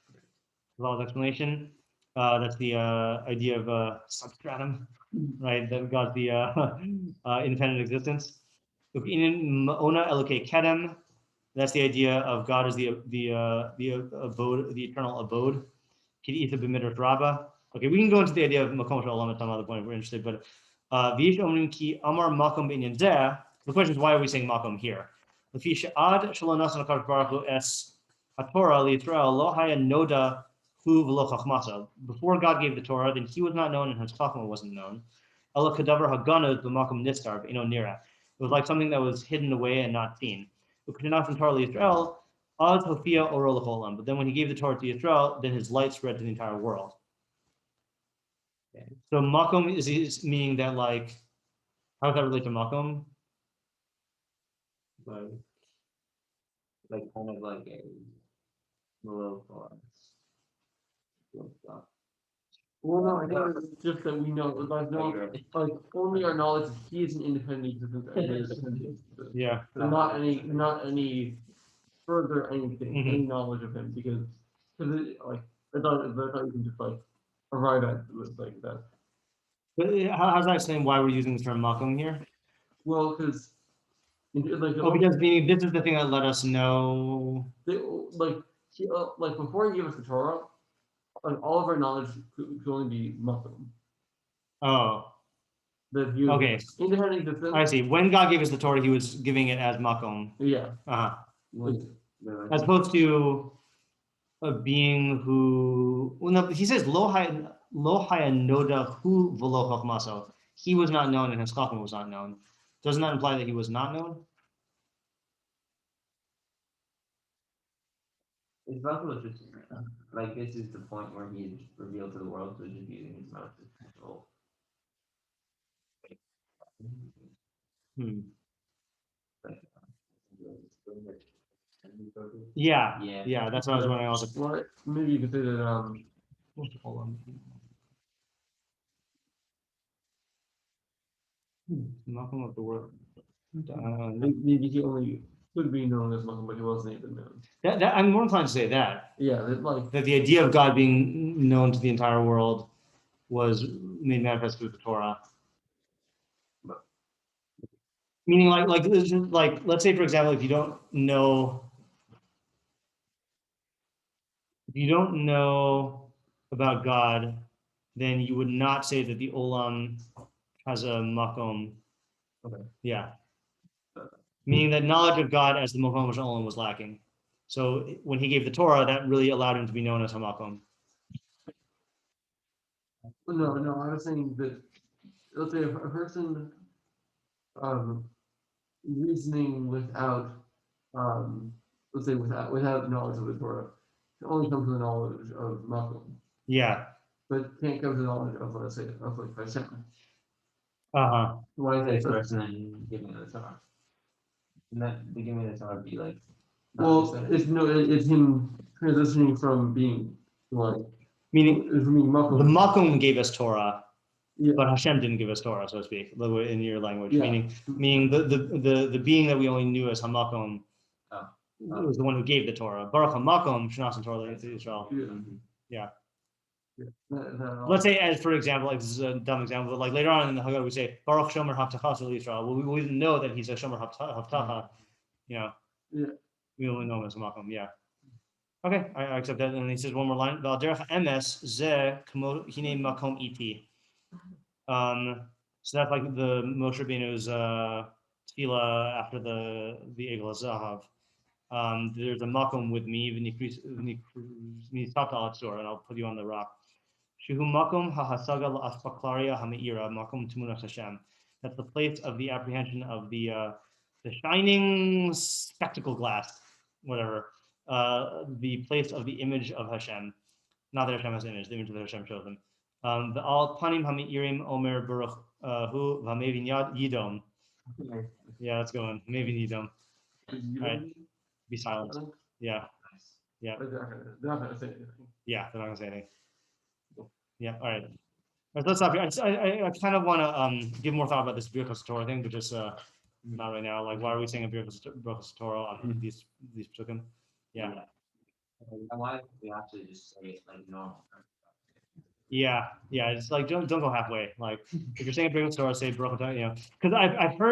S1: law's explanation. That's the idea of substratum. Right. That God's the independent existence. That's the idea of God as the abode, the eternal abode. Okay, we can go into the idea of Makom Shalom at some other point if we're interested, but the question is, why are we saying Makom here? Before God gave the Torah, then He was not known and His Chachma wasn't known. It was like something that was hidden away and not seen. But then when He gave the Torah to Israel, then His light spread to the entire world. Okay. So Makom is meaning that, like, how does that relate to Makom?
S3: Like kind of like a low forest.
S2: Well, no, I think it's just that we know, like only our knowledge is He is an independent existence and there is independent existence.
S1: Yeah.
S2: So not any further anything, any knowledge of Him, because I thought you can just like arrive at it like that.
S1: But how's that explain why we're using the term Makom here?
S2: Well, because
S1: because meaning this is the thing that let us know.
S2: Like before He gave us the Torah, like all of our knowledge could only be Makom.
S1: Oh. Okay.
S2: Independent existence.
S1: I see. When God gave us the Torah, He was giving it as Makom.
S2: Yeah.
S1: As opposed to a being who, well, no, He says Lo hayanoda hu v'lo chachmaso. He was not known and His Chachma was not known. Doesn't that imply that He was not known?
S3: It's also interesting right now. Like this is the point where He is revealed to the world, so just using His mouth to control.
S1: Yeah, that's what I was wondering also.
S2: Well, maybe you could say that
S1: Hold on. Makom of the world.
S2: maybe He only could be known as Makom, but He wasn't even known.
S1: That I'm more inclined to say that.
S2: Yeah,
S1: that the idea of God being known to the entire world was made manifest through the Torah. Meaning, like let's say, for example, if you don't know about God, then you would not say that the Olam has a makom.
S2: Okay.
S1: Yeah. Meaning that knowledge of God as the makom of Olam was lacking. So when He gave the Torah, that really allowed Him to be known as Hamakom.
S2: No, I was saying that, let's say a person reasoning without let's say without knowledge of the Torah can only come to the knowledge of Makom.
S1: Yeah.
S2: But can't come to the knowledge of, let's say, of like Hashem.
S3: Why is that person then giving the Torah? And that the giving the Torah be like?
S2: Well, it's Him transitioning from being like
S1: meaning
S2: Makom.
S1: The Makom gave us Torah.
S2: Yeah.
S1: But Hashem didn't give us Torah, so to speak, in your language.
S2: Yeah.
S1: Meaning the being that we only knew as Hamakom was the one who gave the Torah. Baruch HaMakom Shnasan Torah Israel.
S2: Yeah.
S1: Let's say, as for example, like this is a dumb example, but like later on in the Haggadah we say Baruch Shomer Haftacha Israel. Well, we didn't know that he's a Shomer Haftacha. You know.
S2: Yeah.
S1: We only know him as Makom. Yeah. Okay, I accept that. And he says one more line. V'alderech emes ze kamo hine makom iti. So that's like the Moshe Rabbeinu's tefillah after the Egel Zahav. There's a makom with me, and I'll put you on the rock. Shehu makom hahasaga la'aspaklaria ha'meira makom tmunas Hashem. That's the place of the apprehension of the shining spectacle glass, whatever. The place of the image of Hashem. Not that Hashem has an image, the image that Hashem shows him. The al panim hami'irim omer baruch hu v'amevin yidom. Yeah, let's go on. Mevin yidom. Right. Be silent. Yeah. Yeah.
S2: They're not gonna say anything.
S1: Yeah, they're not gonna say anything. Yeah. All right. Let's stop here. I kind of want to give more thought about this Birchos Torah thing, but just not right now. Like, why are we saying a Birchos Torah on these psukim? Yeah.
S3: And why don't we actually just say it like normal?
S1: Yeah. It's like don't go halfway. Like if you're saying a Birchos Torah, say Birchos Torah. You know, because I've heard.